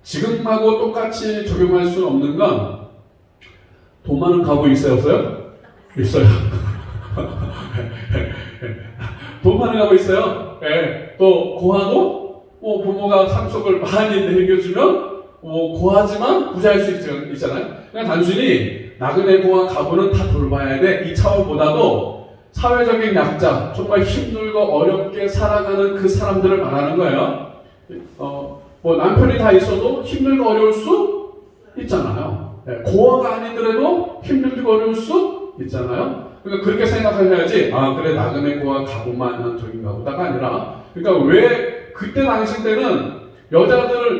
지금하고 똑같이 적용할 수 없는 건 돈 많은 가부 있어요? 없어요? 있어요. 돈 많은 가부 있어요. 네. 또 고아도 부모가 상속을 많이 내겨주면 고아지만 부자일 수 있잖아요. 그냥 단순히 나그네, 고아, 가부는 다 돌봐야 돼. 이 차원보다도 사회적인 약자, 정말 힘들고 어렵게 살아가는 그 사람들을 말하는 거예요. 남편이 다 있어도 힘들고 어려울 수 있잖아요. 고아가 아니더라도 힘들고 어려울 수 있잖아요. 그러니까 그렇게 생각해야지, 그래, 나그네, 고아, 가부만 한쪽인가 보다가 아니라, 그러니까 왜 그때 당시 때는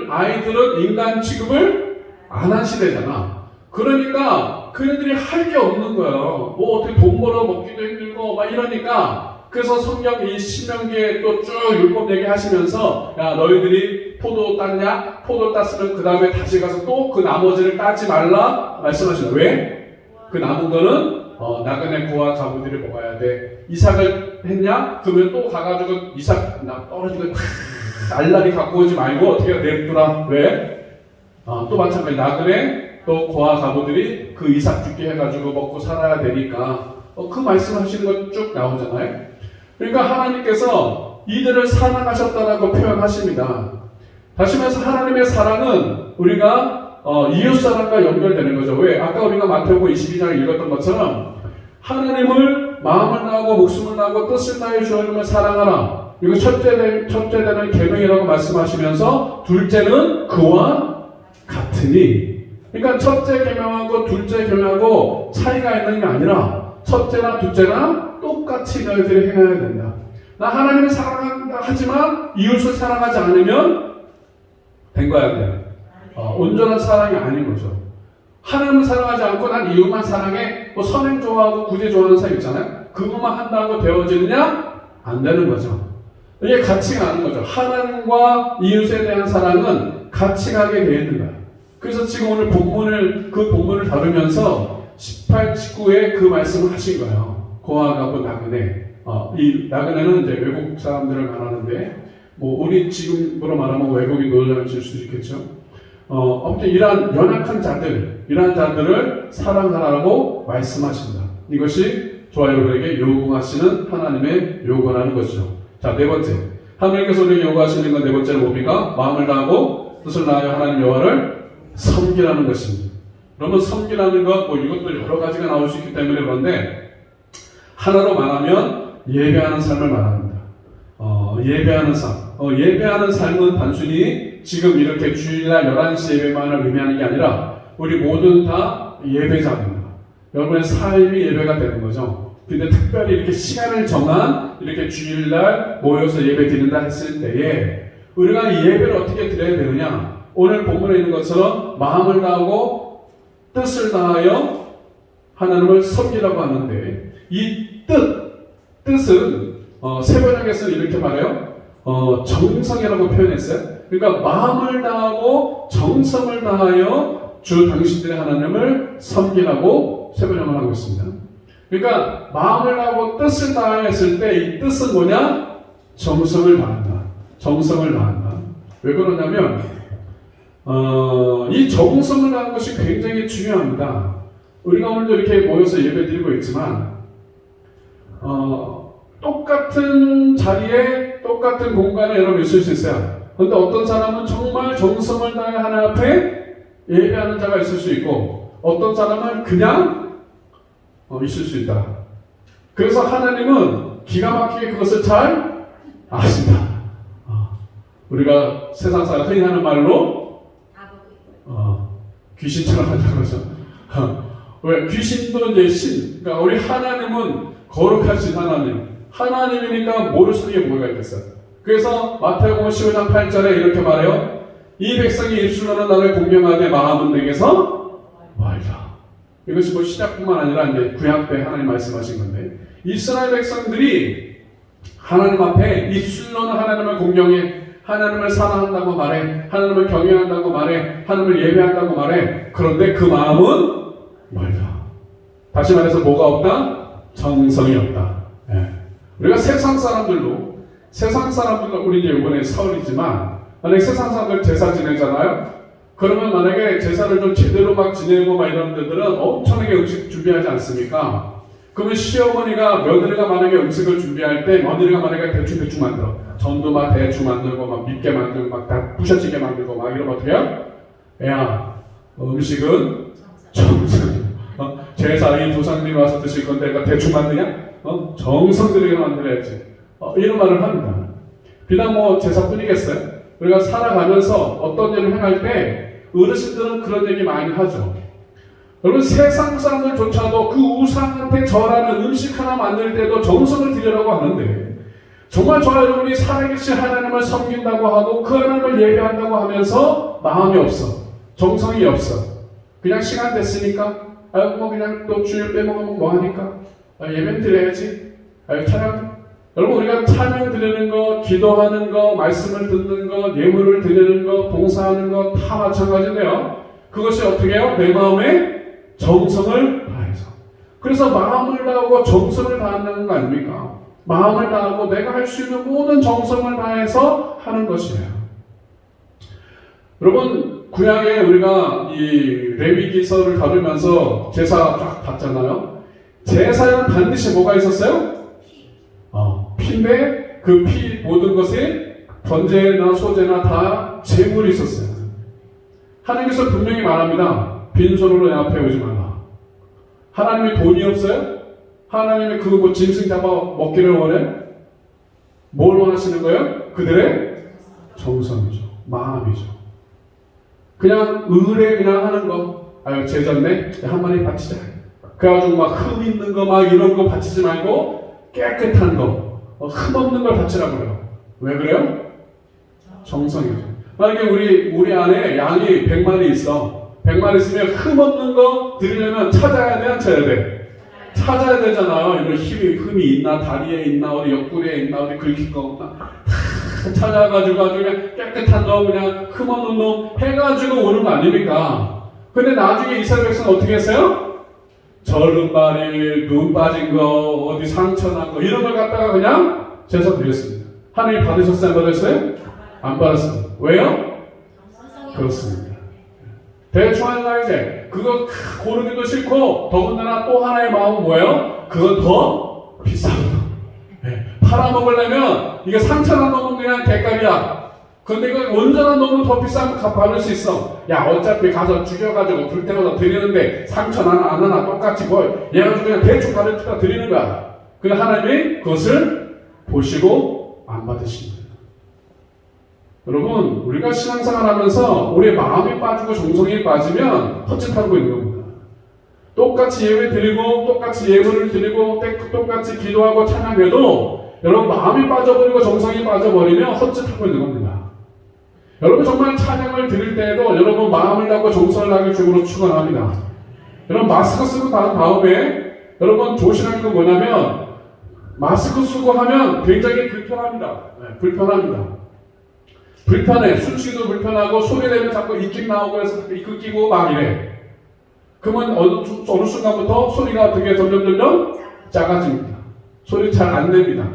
아이들은 인간 취급을 안 한 시대잖아. 그러니까 그네들이 할 게 없는 거예요. 어떻게 돈 벌어 먹기도 힘들고 막 이러니까. 그래서 성경 이 신명기에 또 쭉 율법 얘기하시면서 야, 너희들이 포도 땄냐? 포도 땄으면 그 다음에 다시 가서 또 그 나머지를 따지 말라 말씀하시는. 왜? 그 남은 거는 나그네, 고아, 가부들이 먹어야 돼. 이삭을 했냐? 그러면 또 가가지고 이삭 떨어지고 날라리 갖고 오지 말고 어떻게 냅두라. 왜? 또 마찬가지 나그네 또 고아, 가부들이 그 이삭 죽게 해가지고 먹고 살아야 되니까 그 말씀하시는 것 쭉 나오잖아요. 그러니까 하나님께서 이들을 사랑하셨다라고 표현하십니다. 다시 말해서 하나님의 사랑은 우리가 이웃사랑과 연결되는 거죠. 왜? 아까 우리가 마태복음 22장을 읽었던 것처럼 하나님을 마음을 다하고 목숨을 다하고 뜻을 다해 주님을 사랑하라. 이거 첫째되는 계명이라고 말씀하시면서 둘째는 그와 같으니. 그러니까 첫째 계명하고 둘째 계명하고 차이가 있는 게 아니라 첫째나 둘째나 똑같이 너희들이 행해야 된다. 나 하나님을 사랑한다 하지만 이웃을 사랑하지 않으면 된 거야, 안 돼요? 온전한 사랑이 아닌 거죠. 하나님을 사랑하지 않고 난 이웃만 사랑해, 뭐 선행 좋아하고 구제 좋아하는 사람 있잖아요. 그것만 한다고 되어지느냐? 안 되는 거죠. 이게 같이 가는 거죠. 하나님과 이웃에 대한 사랑은 같이 가게 되어 있는 거예요. 그래서 지금 오늘 그 본문을 다루면서 18, 19에 그 말씀을 하신 거예요. 고아하고 나그네. 이 나그네는 이제 외국 사람들을 말하는데, 뭐 우리 지금으로 말하면 외국인 노동자를 줄 수 있겠죠. 아무튼 이러한 연약한 이러한 자들을 사랑하라고 말씀하신다. 이것이 저와 여러분에게 요구하시는 하나님의 요구라는 것이죠. 자, 네 번째. 하나님께서 우리에게 요구하시는 건 네 번째는 뭡니까? 마음을 다하고 뜻을 다하여 하나님 여호와를 섬기라는 것입니다. 그러면 섬기라는 것, 뭐 이것도 여러 가지가 나올 수 있기 때문에 그런데 하나로 말하면 예배하는 삶을 말합니다. 예배하는 삶. 예배하는 삶은 단순히 지금 이렇게 주일날 11시 예배만을 의미하는 게 아니라 우리 모두 다 예배자입니다. 여러분의 삶이 예배가 되는 거죠. 근데 특별히 이렇게 시간을 정한 이렇게 주일날 모여서 예배 드린다 했을 때에 우리가 이 예배를 어떻게 드려야 되느냐? 오늘 본문에 있는 것처럼 마음을 다하고 뜻을 다하여 하나님을 섬기라고 하는데 이 뜻은 세번역에서는 이렇게 말해요. 정성이라고 표현했어요. 그러니까 마음을 다하고 정성을 다하여 주 당신들의 하나님을 섬기라고 세번역을 하고 있습니다. 그러니까 마음을 다하고 뜻을 다하여 했을 때 이 뜻은 뭐냐? 정성을 다한다. 정성을 다한다. 왜 그러냐면 이 정성을 다하는 것이 굉장히 중요합니다. 우리가 오늘도 이렇게 모여서 예배 드리고 있지만 똑같은 자리에 똑같은 공간에 여러분 있을 수 있어요. 그런데 어떤 사람은 정말 정성을 다해 하나님 앞에 예배하는 자가 있을 수 있고 어떤 사람은 그냥 있을 수 있다. 그래서 하나님은 기가 막히게 그것을 잘 아신다. 우리가 세상 사람 흔히 하는 말로 귀신처럼 한다고 그러죠. 왜? 귀신도 이제 신. 그러니까 우리 하나님은 거룩하신 하나님이니까 모를 수 있는 게 뭐가 있겠어요. 그래서 마태복음 15장 8절에 이렇게 말해요. 이 백성이 입술로는 나를 공경하되 마음은 내게서 멀다. 이것이 뭐 시작뿐만 아니라 이제 구약 때 하나님 말씀하신 건데 이스라엘 백성들이 하나님 앞에 입술로는 하나님을 공경해, 하나님을 사랑한다고 말해, 하나님을 경외한다고 말해, 하나님을 예배한다고 말해. 그런데 그 마음은 멀다. 다시 말해서 뭐가 없다? 정성이 없다. 우리가 세상 사람들도 우리 이제 이번에 설이지만 만약에 세상 사람들 제사 지내잖아요. 그러면 만약에 제사를 좀 제대로 막 지내고 막 이런 데들은 엄청나게 음식 준비하지 않습니까? 그러면 시어머니가 며느리가 만약에 음식을 준비할 때 며느리가 만약에 대충 만들어. 전도 막 대충 만들고 막 밉게 만들고 막 다 부셔지게 만들고 막 이러면 어떻게 해요? 야, 음식은 정성. 제사의 조상님이 와서 드실 건데 내가 대충 만드냐? 정성 들이게 만들어야지. 이런 말을 합니다. 비단 뭐 제사뿐이겠어요? 우리가 살아가면서 어떤 일을 행할 때 어르신들은 그런 얘기 많이 하죠. 여러분 세상 사람들조차도 그 우상한테 절하는 음식 하나 만들 때도 정성을 들이라고 하는데 정말 저와 여러분이 살아계신 하나님을 섬긴다고 하고 그 하나님을 예배한다고 하면서 마음이 없어. 정성이 없어. 그냥 시간 됐으니까 뭐 그냥 또 주일 빼먹으면 뭐하니까 예배 드려야지. 찬양. 여러분 우리가 찬양 드리는 거, 기도하는 거, 말씀을 듣는 거, 예물을 드리는 거, 봉사하는 거 다 마찬가지인데요. 그것이 어떻게 해요? 내 마음에 정성을 다해서. 그래서 마음을 다하고 정성을 다한다는 거 아닙니까? 마음을 다하고 내가 할 수 있는 모든 정성을 다해서 하는 것이에요. 여러분 구약에 우리가 이 레위기서를 다루면서 제사 쫙 봤잖아요. 제사에는 반드시 뭐가 있었어요? 피인데 그 피 모든 것에 번제나 소제나 다 제물이 있었어요. 하나님께서 분명히 말합니다. 빈손으로 내 앞에 오지 마라. 하나님이 돈이 없어요? 하나님이 그 뭐 짐승 잡아 먹기를 원해? 뭘 원하시는 거예요? 그들의 정성이죠. 마음이죠. 그냥 의뢰 그냥 하는 거. 아유 제졌네? 한 마리 바치자. 그래가지고 막 흠 있는 거 막 이런 거 바치지 말고 깨끗한 거, 흠 없는 걸 바치라고 그래요. 왜 그래요? 정성이죠. 만약에 우리 안에 양이 100마리 있어. 100마리 있으면 흠없는 거 드리려면 찾아야 돼, 안 찾아야 돼? 찾아야 되잖아. 이거 흠이 있나, 다리에 있나, 어디 옆구리에 있나, 어디 긁힌 거 없나. 찾아가지고 아주 그냥 깨끗한 놈, 그냥 흠없는 놈 해가지고 오는 거 아닙니까? 근데 나중에 이스라엘 백성은 어떻게 했어요? 저른발이, 눈 빠진 거, 어디 상처 난 거, 이런 걸 갖다가 그냥 제사 드렸습니다. 하나님 받으셨어요? 안 받으셨어요? 안 받았습니다. 왜요? 그렇습니다. 대충 하니까 이제 그거 고르기도 싫고, 더군다나 또 하나의 마음은 뭐예요? 그건 더 비싼 거. 네. 팔아먹으려면 이게 상처난 놈은 그냥 대가리야. 근데 이거 온전한 놈은 더 비싼 거 받을 수 있어. 야, 어차피 가서 죽여가지고 불태워서 드리는데 상처 나나 안 나나 똑같이 뭘 얘가 그냥 대충 가르쳐다 드리는 거야. 근데 하나님이 그것을 보시고 안 받으신 거예요. 여러분, 우리가 신앙생활 하면서 우리의 마음이 빠지고 정성이 빠지면 헛짓하고 있는 겁니다. 똑같이 예배 드리고 똑같이 예물을 드리고 똑같이 기도하고 찬양해도 여러분 마음이 빠져버리고 정성이 빠져버리면 헛짓하고 있는 겁니다. 여러분 정말 찬양을 드릴 때에도 여러분 마음을 갖고 정성을 다하는 쪽으로 축원합니다. 여러분 마스크 쓰고 난 다음에 여러분 조심할 건 뭐냐면 마스크 쓰고 하면 굉장히 불편합니다. 네, 불편해. 숨쉬기도 불편하고 소리 내면 자꾸 입김 나오고 해서 이거 끼고 막 이래. 그러면 어느 순간부터 소리가 어떻게 점점 작아집니다. 소리 잘 안 냅니다.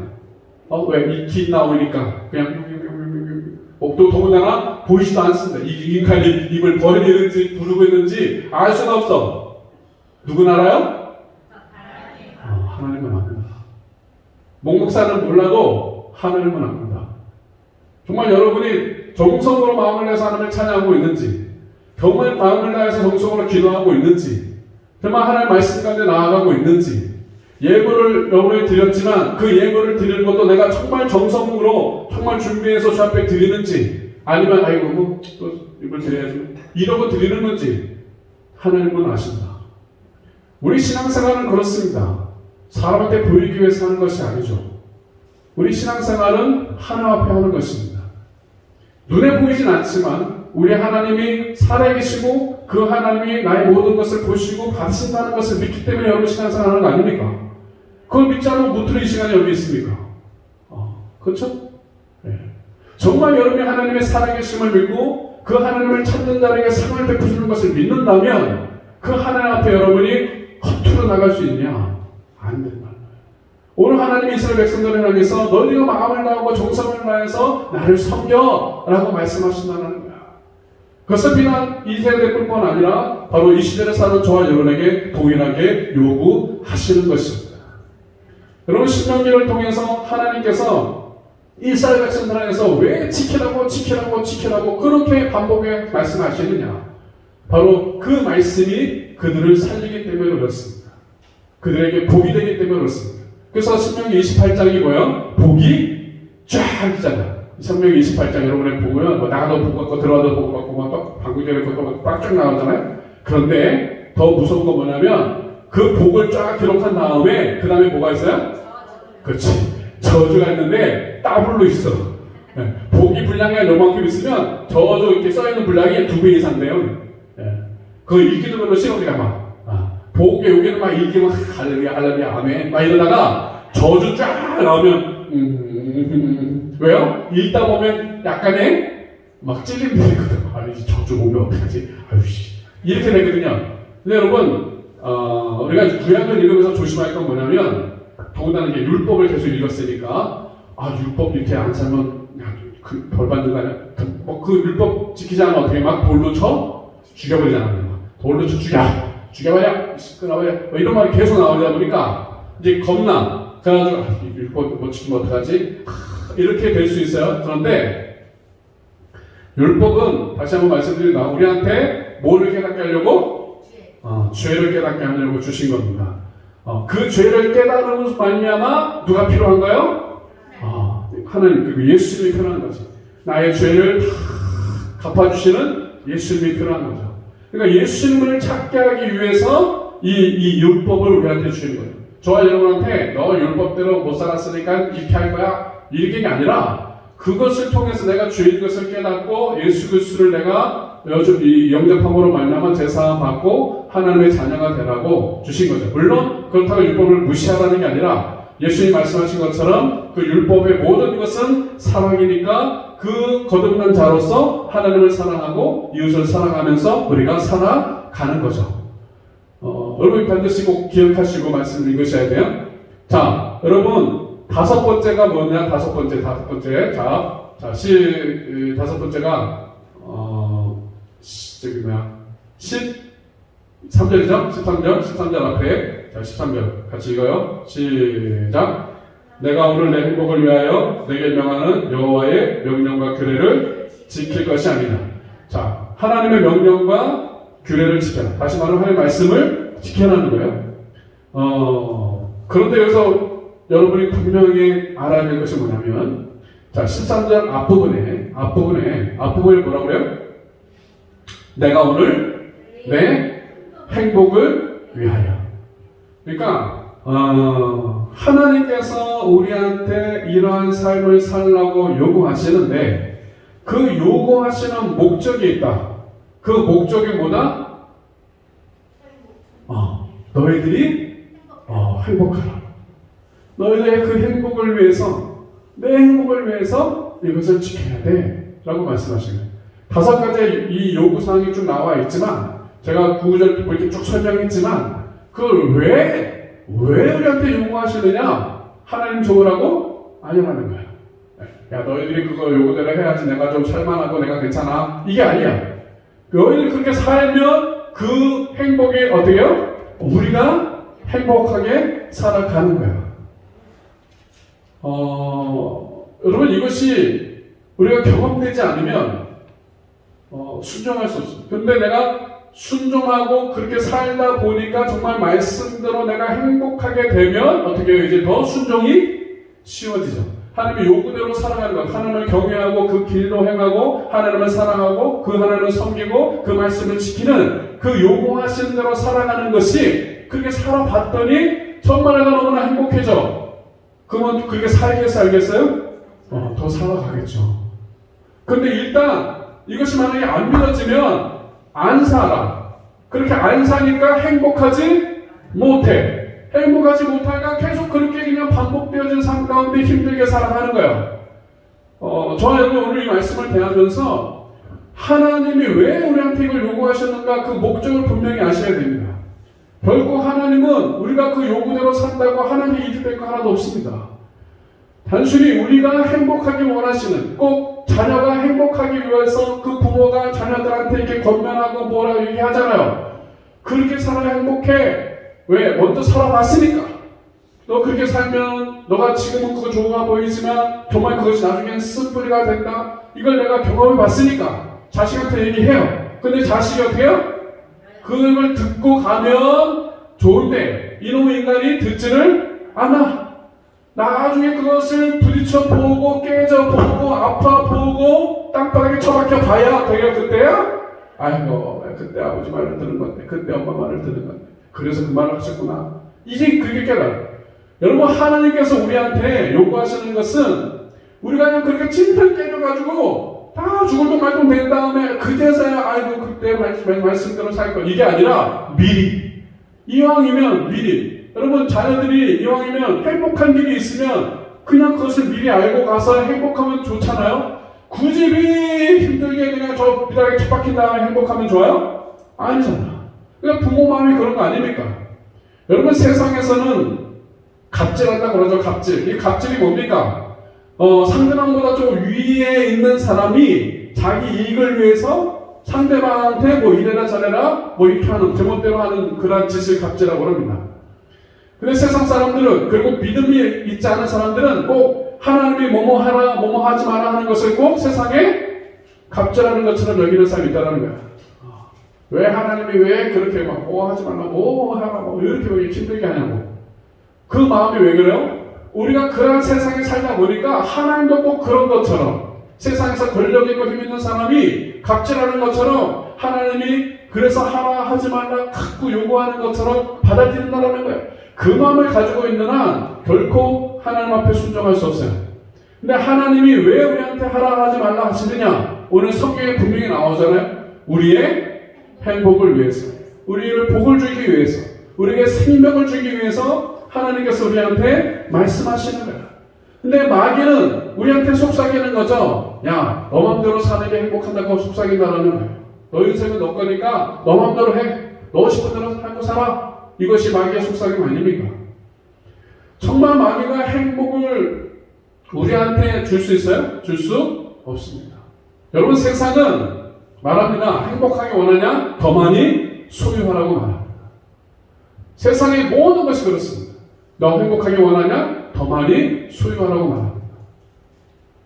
왜? 입김 나오니까 그냥 또 더군다나 보이지도 않습니다. 인간이 입을 벌리는지 부르고 있는지 알 수가 없어. 누군 알아요? 하나님은 압니다. 목목사는 몰라도 하나님은 압니다. 정말 여러분이 정성으로 마음을 내서 하나님을 찬양하고 있는지, 정말 마음을 다해서 정성으로 기도하고 있는지, 정말 하나님의 말씀 가운데 나아가고 있는지, 예물을 여러분이 드렸지만 그 예물을 드리는 것도 내가 정말 정성으로 정말 준비해서 주 앞에 드리는지, 아니면 아이고 또 이걸 드려야지 이러고 드리는 건지 하나님은 아십니다. 우리 신앙생활은 그렇습니다. 사람한테 보이기 위해서 하는 것이 아니죠. 우리 신앙생활은 하나님 앞에 하는 것입니다. 눈에 보이진 않지만 우리 하나님이 살아계시고 그 하나님이 나의 모든 것을 보시고 받으신다는 것을 믿기 때문에 여러분 신앙생활 하는 거 아닙니까? 그걸 믿지 않으면 무트로 이 시간에 여기 있습니까? 그렇죠? 네. 정말 여러분이 하나님의 살아계심을 믿고 그 하나님을 찾는 자에게 상을 베푸시는 것을 믿는다면 그 하나님 앞에 여러분이 허투루 나갈 수 있냐? 안 된다는 거예요. 오늘 하나님이 이스라엘 백성들을 향해서 너희가 마음을 다하고 정성을 다해서 나를 섬겨 라고 말씀하신다는 거야. 그것은 비단 이 세대뿐만 아니라 바로 이 시대를 사는 저와 여러분에게 동일하게 요구하시는 것입니다. 여러분 신명기를 통해서 하나님께서 이스라엘 백성들 향해서 왜 지키라고 그렇게 반복해 말씀하시느냐? 바로 그 말씀이 그들을 살리기 때문에 그렇습니다. 그들에게 복이 되기 때문에 그렇습니다. 그래서 신명기 28장이 뭐예요? 복이 쫙 있잖아요. 신명기 28장 여러분이 보면 뭐 나가도 복 받고 들어가도 복 받고 막 방금 전에 그것도 빡쫙 나오잖아요. 그런데 더 무서운 건 뭐냐면 그 복을 쫙 기록한 다음에 그 다음에 뭐가 있어요? 그렇지. 저주가 있는데 더블로 있어. 네. 복이 분량이 요만큼 있으면 저주 이렇게 써있는 분량이 2배 이상 돼요. 네. 그거 읽기도 별로 싫어 우리가 막. 복에 여기는 막 읽기면 할렐루야 아멘 막 이러다가 저주 쫙 나오면 왜요? 읽다 보면 약간의 막 찔림이 되거든. 아니 저주 오면 어떡하지? 아유씨 이렇게 되거든요. 근데 여러분 우리가 구약을 읽으면서 조심할 건 뭐냐면 더군다나 이제 율법을 계속 읽었으니까 율법 이렇게 안 살면 그 벌 받는 거 아니야? 그 율법 지키지 않으면 어떻게 막 돌로 쳐 죽여버리잖아요. 돌로 쳐 죽여버려 시끄러워요. 이런 말이 계속 나오다 보니까 이제 겁나. 그래가지고 율법 못 지키면 어떡하지? 이렇게 될 수 있어요. 그런데 율법은 다시 한번 말씀드린다. 우리한테 뭐를 깨닫게 하려고? 죄를 깨닫게 하려고 주신 겁니다. 그 죄를 깨달음으로 말미암아 누가 필요한가요? 하나님, 그리고 예수님이 필요한 거죠. 나의 죄를 갚아주시는 예수님이 필요한 거죠. 그러니까 예수님을 찾게 하기 위해서 이 율법을 우리한테 주시는 거예요. 저와 여러분한테 너 율법대로 못 살았으니까 이렇게 할 거야. 이렇게 아니라 그것을 통해서 내가 죄인 것을 깨닫고 예수 그리스도를 내가 요즘 이 영접함으로 말미암아 제사함 받고 하나님의 자녀가 되라고 주신 거죠. 물론 그렇다고 율법을 무시하라는 게 아니라 예수님이 말씀하신 것처럼 그 율법의 모든 것은 사랑이니까 그 거듭난 자로서 하나님을 사랑하고 이웃을 사랑하면서 우리가 살아가는 거죠. 여러분 반드시 꼭 기억하시고 말씀을 읽으셔야 돼요. 자, 여러분 다섯 번째가 뭐냐? 다섯 번째. 다섯 번째가 저기 뭐야? 13절이죠? 13절 앞에. 자, 13절 같이 읽어요. 시작. 내가 오늘 내 행복을 위하여 내게 명하는 여호와의 명령과 규례를 지킬 것이 아니냐. 자, 하나님의 명령과 규례를 지켜라. 다시 말하면 하나님의 말씀을 지켜라는 거예요. 그런데 여기서 여러분이 분명히 알아야 될 것이 뭐냐면, 자, 13절 앞부분에 뭐라고 그래요? 내가 오늘 내 행복을 위하여. 그러니까, 하나님께서 우리한테 이러한 삶을 살라고 요구하시는데, 그 요구하시는 목적이 있다. 그 목적이 뭐다? 너희들이 행복하라. 너희들의 그 행복을 위해서, 내 행복을 위해서 이것을 지켜야 돼 라고 말씀하시는 거예요. 다섯 가지 이 요구사항이 쭉 나와 있지만, 제가 구구절 이렇게 쭉 설명했지만, 그걸 왜 우리한테 요구하시느냐? 하나님 좋으라고? 아니라는 거예요. 야, 너희들이 그거 요구대로 해야지 내가 좀 살만하고 내가 괜찮아. 이게 아니야. 너희들이 그렇게 살면 그 행복이 어떻게 해요? 우리가 행복하게 살아가는 거예요. 여러분 이것이 우리가 경험되지 않으면 순종할 수 없어요. 근데 내가 순종하고 그렇게 살다 보니까 정말 말씀대로 내가 행복하게 되면 어떻게 해요? 이제 더 순종이 쉬워지죠. 하나님의 요구대로 살아가는 것, 하나님을 경외하고 그 길로 행하고 하나님을 사랑하고 그 하나님을 섬기고 그 말씀을 지키는 그 요구하시는 대로 살아가는 것이 그렇게 살아봤더니 정말 내가 너무나 행복해져. 그러면 그렇게 살겠어요? 더 살아가겠죠. 근데 일단 이것이 만약에 안 믿어지면 안 살아. 그렇게 안 사니까 행복하지 못해. 행복하지 못하니까 계속 그렇게 그냥 반복되어진 삶 가운데 힘들게 살아가는 거예요. 저는 오늘 이 말씀을 대하면서 하나님이 왜 우리한테 이걸 요구하셨는가 그 목적을 분명히 아셔야 됩니다. 결국 하나님은 우리가 그 요구대로 산다고 하나님의 일이 될 거 하나도 없습니다. 단순히 우리가 행복하기 원하시는, 꼭 자녀가 행복하기 위해서 그 부모가 자녀들한테 이렇게 권면하고 뭐라 얘기하잖아요. 그렇게 살아야 행복해. 왜? 먼저 살아봤으니까. 너 그렇게 살면 너가 지금은 그거 좋아 보이지만 정말 그것이 나중엔 쓴뿌리가 된다. 이걸 내가 경험해봤으니까 자식한테 얘기해요. 근데 자식이 어떻게 해요? 그걸 듣고 가면 좋은데 이놈의 인간이 듣지를 않아. 나중에 그것을 부딪혀보고 깨져보고 아파보고 땅바닥에 처박혀 봐야 되게 그때야? 아이고 그때 아버지 말을 듣는 건데 그때 엄마 말을 듣는 건데 그래서 그 말을 하셨구나. 이제 그게 깨달아요. 여러분 하나님께서 우리한테 요구하시는 것은 우리가 그냥 그렇게 찐텐 깨져가지고 다 죽을도 말도 된 다음에 그제서야 아이고 그때 말씀대로 살 거. 이게 아니라 미리. 이왕이면 미리. 여러분 자녀들이 이왕이면 행복한 길이 있으면 그냥 그것을 미리 알고 가서 행복하면 좋잖아요. 굳이 힘들게 그냥 저 비단에 척박힌 다음에 행복하면 좋아요? 아니잖아. 그러니까 부모 마음이 그런 거 아닙니까? 여러분 세상에서는 갑질한다고 그러죠. 갑질. 이 갑질이 뭡니까? 상대방보다 좀 위에 있는 사람이 자기 이익을 위해서 상대방한테 뭐 이래라 저래라 뭐 이렇게 하는 제멋대로 하는 그런 짓을 갑질이라고 합니다. 근데 세상 사람들은 그리고 믿음이 있지 않은 사람들은 꼭 하나님이 뭐뭐 하라 뭐뭐 하지 마라 하는 것을 꼭 세상에 갑질하는 것처럼 여기는 사람이 있다는 거야. 왜 하나님이 왜 그렇게 막 뭐 하지 말라 뭐 하라 뭐 이렇게 왜 힘들게 하냐고. 그 마음이 왜 그래요? 우리가 그런 세상에 살다 보니까 하나님도 꼭 그런 것처럼 세상에서 권력 있고 힘 있는 사람이 갑질하는 것처럼 하나님이 그래서 하라 하지 말라 자꾸 요구하는 것처럼 받아들인다는 거예요. 그 마음을 가지고 있는 한 결코 하나님 앞에 순종할 수 없어요. 근데 하나님이 왜 우리한테 하라 하지 말라 하시느냐? 오늘 성경에 분명히 나오잖아요. 우리의 행복을 위해서, 우리를 복을 주기 위해서, 우리에게 생명을 주기 위해서 하나님께서 우리한테 말씀하시는 거야. 근데 마귀는 우리한테 속삭이는 거죠. 야, 너 맘대로 사는 게 행복한다고 속삭인다라는 거예요. 너 인생은 너 거니까 너 맘대로 해. 너 싶은 대로 살고 살아. 이것이 마귀의 속삭임 아닙니까? 정말 마귀가 행복을 우리한테 줄 수 있어요? 줄 수 없습니다. 여러분, 세상은 말합니다. 행복하게 원하냐? 더 많이 소유하라고 말합니다. 세상의 모든 것이 그렇습니다. 너 행복하게 원하냐? 더 많이 소유하라고 말합니다.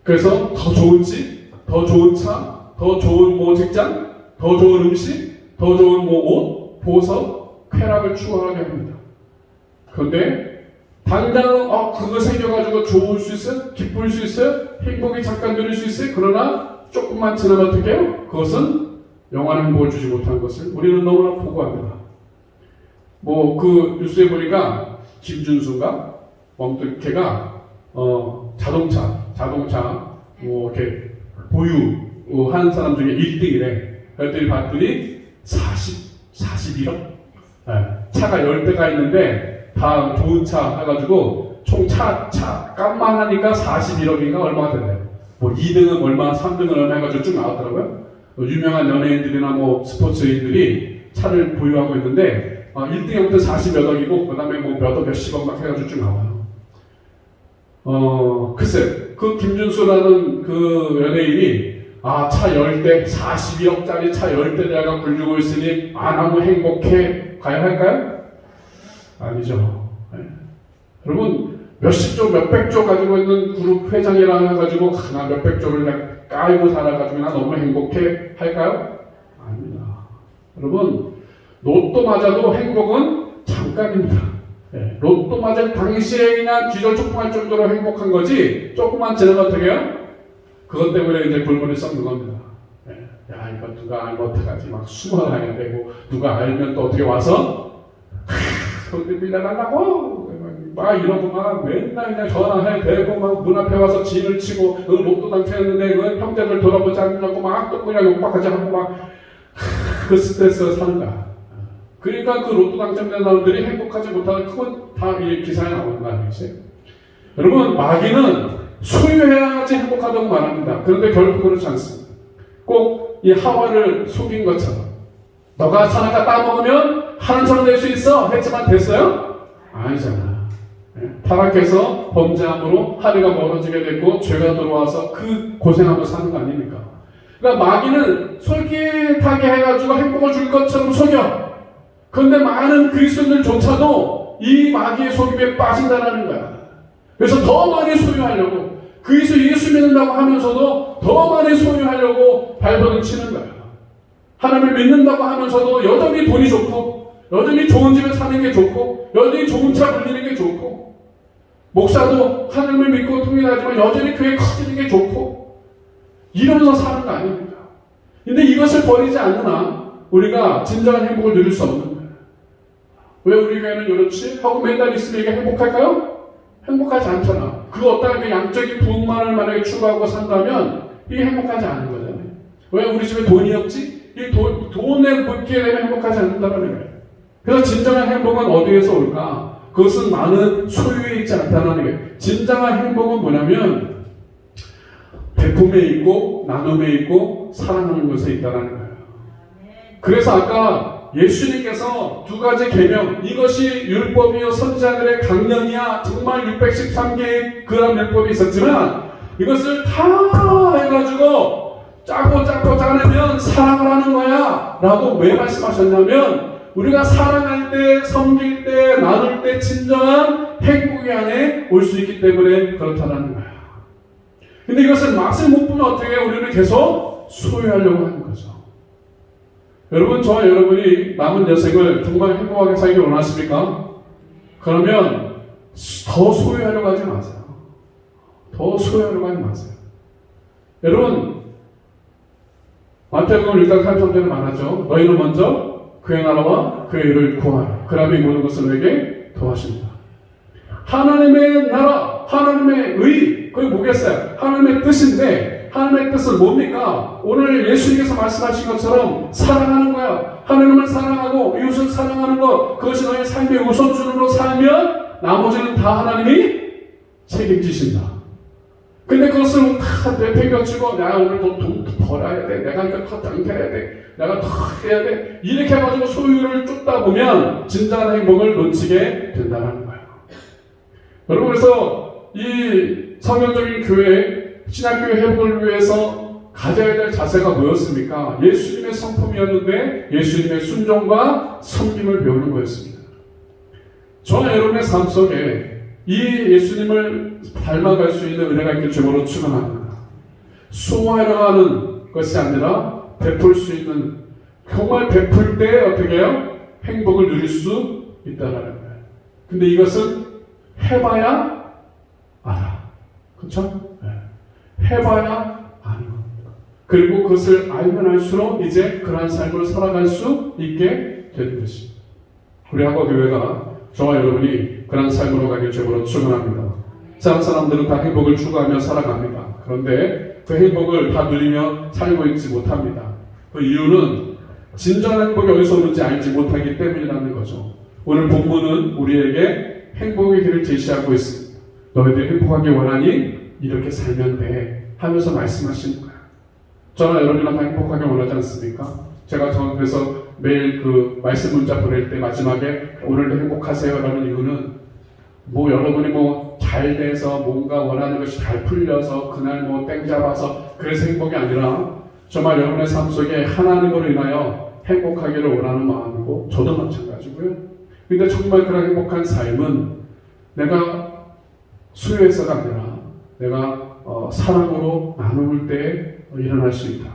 그래서 더 좋은 집, 더 좋은 차, 더 좋은 직장, 더 좋은 음식, 더 좋은 옷, 보석, 쾌락을 추구하게 합니다. 그런데 당장 그거 생겨가지고 좋을 수 있어요? 기쁠 수 있어요? 행복이 잠깐 누릴 수 있어요? 그러나 조금만 지나면 어떻게 해요? 그것은 영원한 행복을 주지 못한 것을 우리는 너무나 보고합니다. 그 뉴스에 보니까 김준수인가? 걔가 자동차 이렇게 보유하는 사람 중에 1등이래. 그랬더니 봤더니 41억? 차가 10대가 있는데 다 좋은 차 해가지고 총 차 값만 하니까 41억인가 얼마가 된대요. 2등은 얼마, 3등은 얼마 해가지고 쭉 나왔더라고요. 유명한 연예인들이나 스포츠인들이 차를 보유하고 있는데 1등부터 40몇 억이고 그 다음에 몇십억 막 해가지고 쭉 나와요. 글쎄, 그 김준수라는 그 연예인이 차 10대, 42억짜리 차 10대 내가 굴리고 있으니 너무 행복해. 과연 할까요? 아니죠. 네. 여러분, 몇십조, 몇백조 가지고 있는 그룹 회장이라 해가지고 나 몇백조를 내가 깔고 살아가지고 나 너무 행복해. 할까요? 아닙니다. 여러분, 로또 맞아도 행복은 잠깐입니다. 네. 로또 맞을 당시에 그냥 기절초풍할 정도로 행복한 거지 조금만 지나면 어떻게 해요? 그것 때문에 이제 골머리 썩는 겁니다. 네. 야, 이거 누가 알면 어떡하지? 막 숨어다녀야 되고, 누가 알면 또 어떻게 와서 돈을 빌려달라고 막 이러고 막 맨날 그냥 전화해 대고 막 문 앞에 와서 진을 치고 로또 당첨했는데 그 형제들 돌아보지 않냐고 막 또 그냥 욕박하지 하고 막 그 스트레스가 사는 거야. 그러니까 그 로또 당첨된 사람들이 행복하지 못하는 그건 다 이 기사에 나오는 거 아니겠어요? 여러분, 마귀는 소유해야지 행복하다고 말합니다. 그런데 결코 그렇지 않습니다. 꼭 이 하와를 속인 것처럼 너가 사나가 따먹으면 하나님처럼 될 수 있어 했지만 됐어요? 아니잖아. 타락해서 범죄함으로 하루가 멀어지게 됐고 죄가 들어와서 그 고생하며 사는 거 아닙니까? 그러니까 마귀는 솔깃하게 해가지고 행복을 줄 것처럼 속여. 그런데 많은 그리스도인들조차도 이 마귀의 속임에 빠진다는 거야. 그래서 더 많이 소유하려고, 그리스도 예수 믿는다고 하면서도 더 많이 소유하려고 발버둥 치는 거야. 하나님을 믿는다고 하면서도 여전히 돈이 좋고, 여전히 좋은 집에 사는 게 좋고, 여전히 좋은 차 불리는 게 좋고, 목사도 하나님을 믿고 통일하지만 여전히 교회 커지는 게 좋고, 이러면서 사는 거 아닙니까? 근데 이것을 버리지 않는 한 우리가 진정한 행복을 누릴 수 없는 거예요. 왜 우리 교회는 이렇지? 하고 맨날 있으면 이게 행복할까요? 행복하지 않잖아. 그 어떤 양적인 부분만을 만약에 추구하고 산다면 이게 행복하지 않은 거잖아요. 왜 우리 집에 돈이 없지? 이 돈에 붙게 되면 행복하지 않는다는 거예요. 그래서 진정한 행복은 어디에서 올까? 그것은 나는 소유에 있지 않다는 거예요. 진정한 행복은 뭐냐면 베품에 있고 나눔에 있고 사랑하는 것에 있다는 거예요. 그래서 아까 예수님께서 두 가지 계명, 이것이 율법이요 선지자들의 강령이야, 정말 613개의 그런 율법이 있었지만 이것을 다 해가지고 짜고 짜내면 사랑을 하는 거야 라고 왜 말씀하셨냐면 우리가 사랑할 때, 섬길 때, 나눌 때 진정한 행복이 안에 올 수 있기 때문에 그렇다는 거야. 근데 이것을 맛을 못 보면 어떻게 해요? 우리는 계속 소유하려고 하는 거죠. 여러분, 저와 여러분이 남은 여생을 정말 행복하게 살기 원하십니까? 그러면 더 소유하려고 하지 마세요. 더 소유하려고 하지 마세요. 여러분, 마태복음 1장 33절에 말하죠. 너희는 먼저 그의 나라와 그의 의를 구하라. 그러면 이 모든 것을 너에게 더하십니다. 하나님의 나라, 하나님의 의, 그게 뭐겠어요? 하나님의 뜻인데 하나님의 뜻은 뭡니까? 오늘 예수님께서 말씀하신 것처럼 사랑하는 거야. 하나님을 사랑하고 이웃을 사랑하는 것, 그것이 너의 삶의 우선순위로 살면 나머지는 다 하나님이 책임지신다. 근데 그것을 다 내팽겨치고 내가 오늘 돈 벌어야 돼, 내가 이거 더 당겨야 돼, 내가 더 해야 돼, 이렇게 해가지고 소유를 쫓다 보면 진정한 행복을 놓치게 된다는 거예요. 여러분, 그래서 이 성경적인 교회, 신학교의 회복을 위해서 가져야 될 자세가 뭐였습니까? 예수님의 성품이었는데 예수님의 순종과 섬김을 배우는 거였습니다. 저와 여러분의 삶 속에 이 예수님을 닮아갈 수 있는 은혜가 있길 주님으로 축원합니다. 소화하려 하는 것이 아니라 베풀 수 있는, 정말 베풀 때 어떻게 해요? 행복을 누릴 수 있다는 거예요. 근데 이것은 해봐야 알아. 그렇죠? 네. 해봐야 아는 겁니다. 그리고 그것을 알면 알수록 이제 그러한 삶을 살아갈 수 있게 되는 것입니다. 우리 한국교회가 저와 여러분이 그런 삶으로 가길 주님으로 축원합니다. 세상 사람들은 다 행복을 추구하며 살아갑니다. 그런데 그 행복을 다 누리며 살고 있지 못합니다. 그 이유는 진정한 행복이 어디서 오는지 알지 못하기 때문이라는 거죠. 오늘 본문은 우리에게 행복의 길을 제시하고 있습니다. 너희들이 행복하게 원하니 이렇게 살면 돼 하면서 말씀하시는 거예요. 저나 여러분이랑 다 행복하게 원하지 않습니까? 제가 그래서 매일 그 말씀 문자 보낼 때 마지막에 오늘도 행복하세요 라는 이유는 여러분이 잘 돼서 뭔가 원하는 것이 잘 풀려서 그날 땡 잡아서 그래서 행복이 아니라 정말 여러분의 삶 속에 하나님으로 인하여 행복하기를 원하는 마음이고 저도 마찬가지고요. 근데 정말 그런 행복한 삶은 내가 수요해서가 아니라 내가 사랑으로 나눌 때 일어날 수 있다.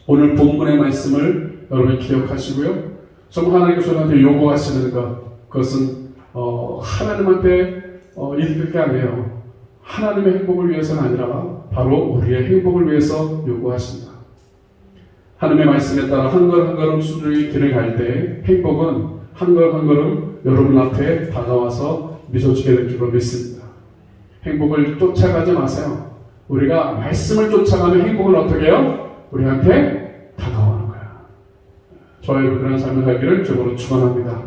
오늘 본문의 말씀을 여러분이 기억하시고요. 정말 하나님께서 저한테 요구하시는 것, 그것은 하나님한테 이렇게 아니에요. 하나님의 행복을 위해서는 아니라 바로 우리의 행복을 위해서 요구하신다. 하나님의 말씀에 따라 한 걸음 한 걸음 수주의 길을 갈 때 행복은 한 걸음 한 걸음 여러분 앞에 다가와서 미쳐지게 될 줄로 믿습니다. 행복을 쫓아가지 마세요. 우리가 말씀을 쫓아가면 행복은 어떻게 해요? 우리한테 다가오는 거야. 저의 그런 삶을 살기를 주님으로 축원합니다.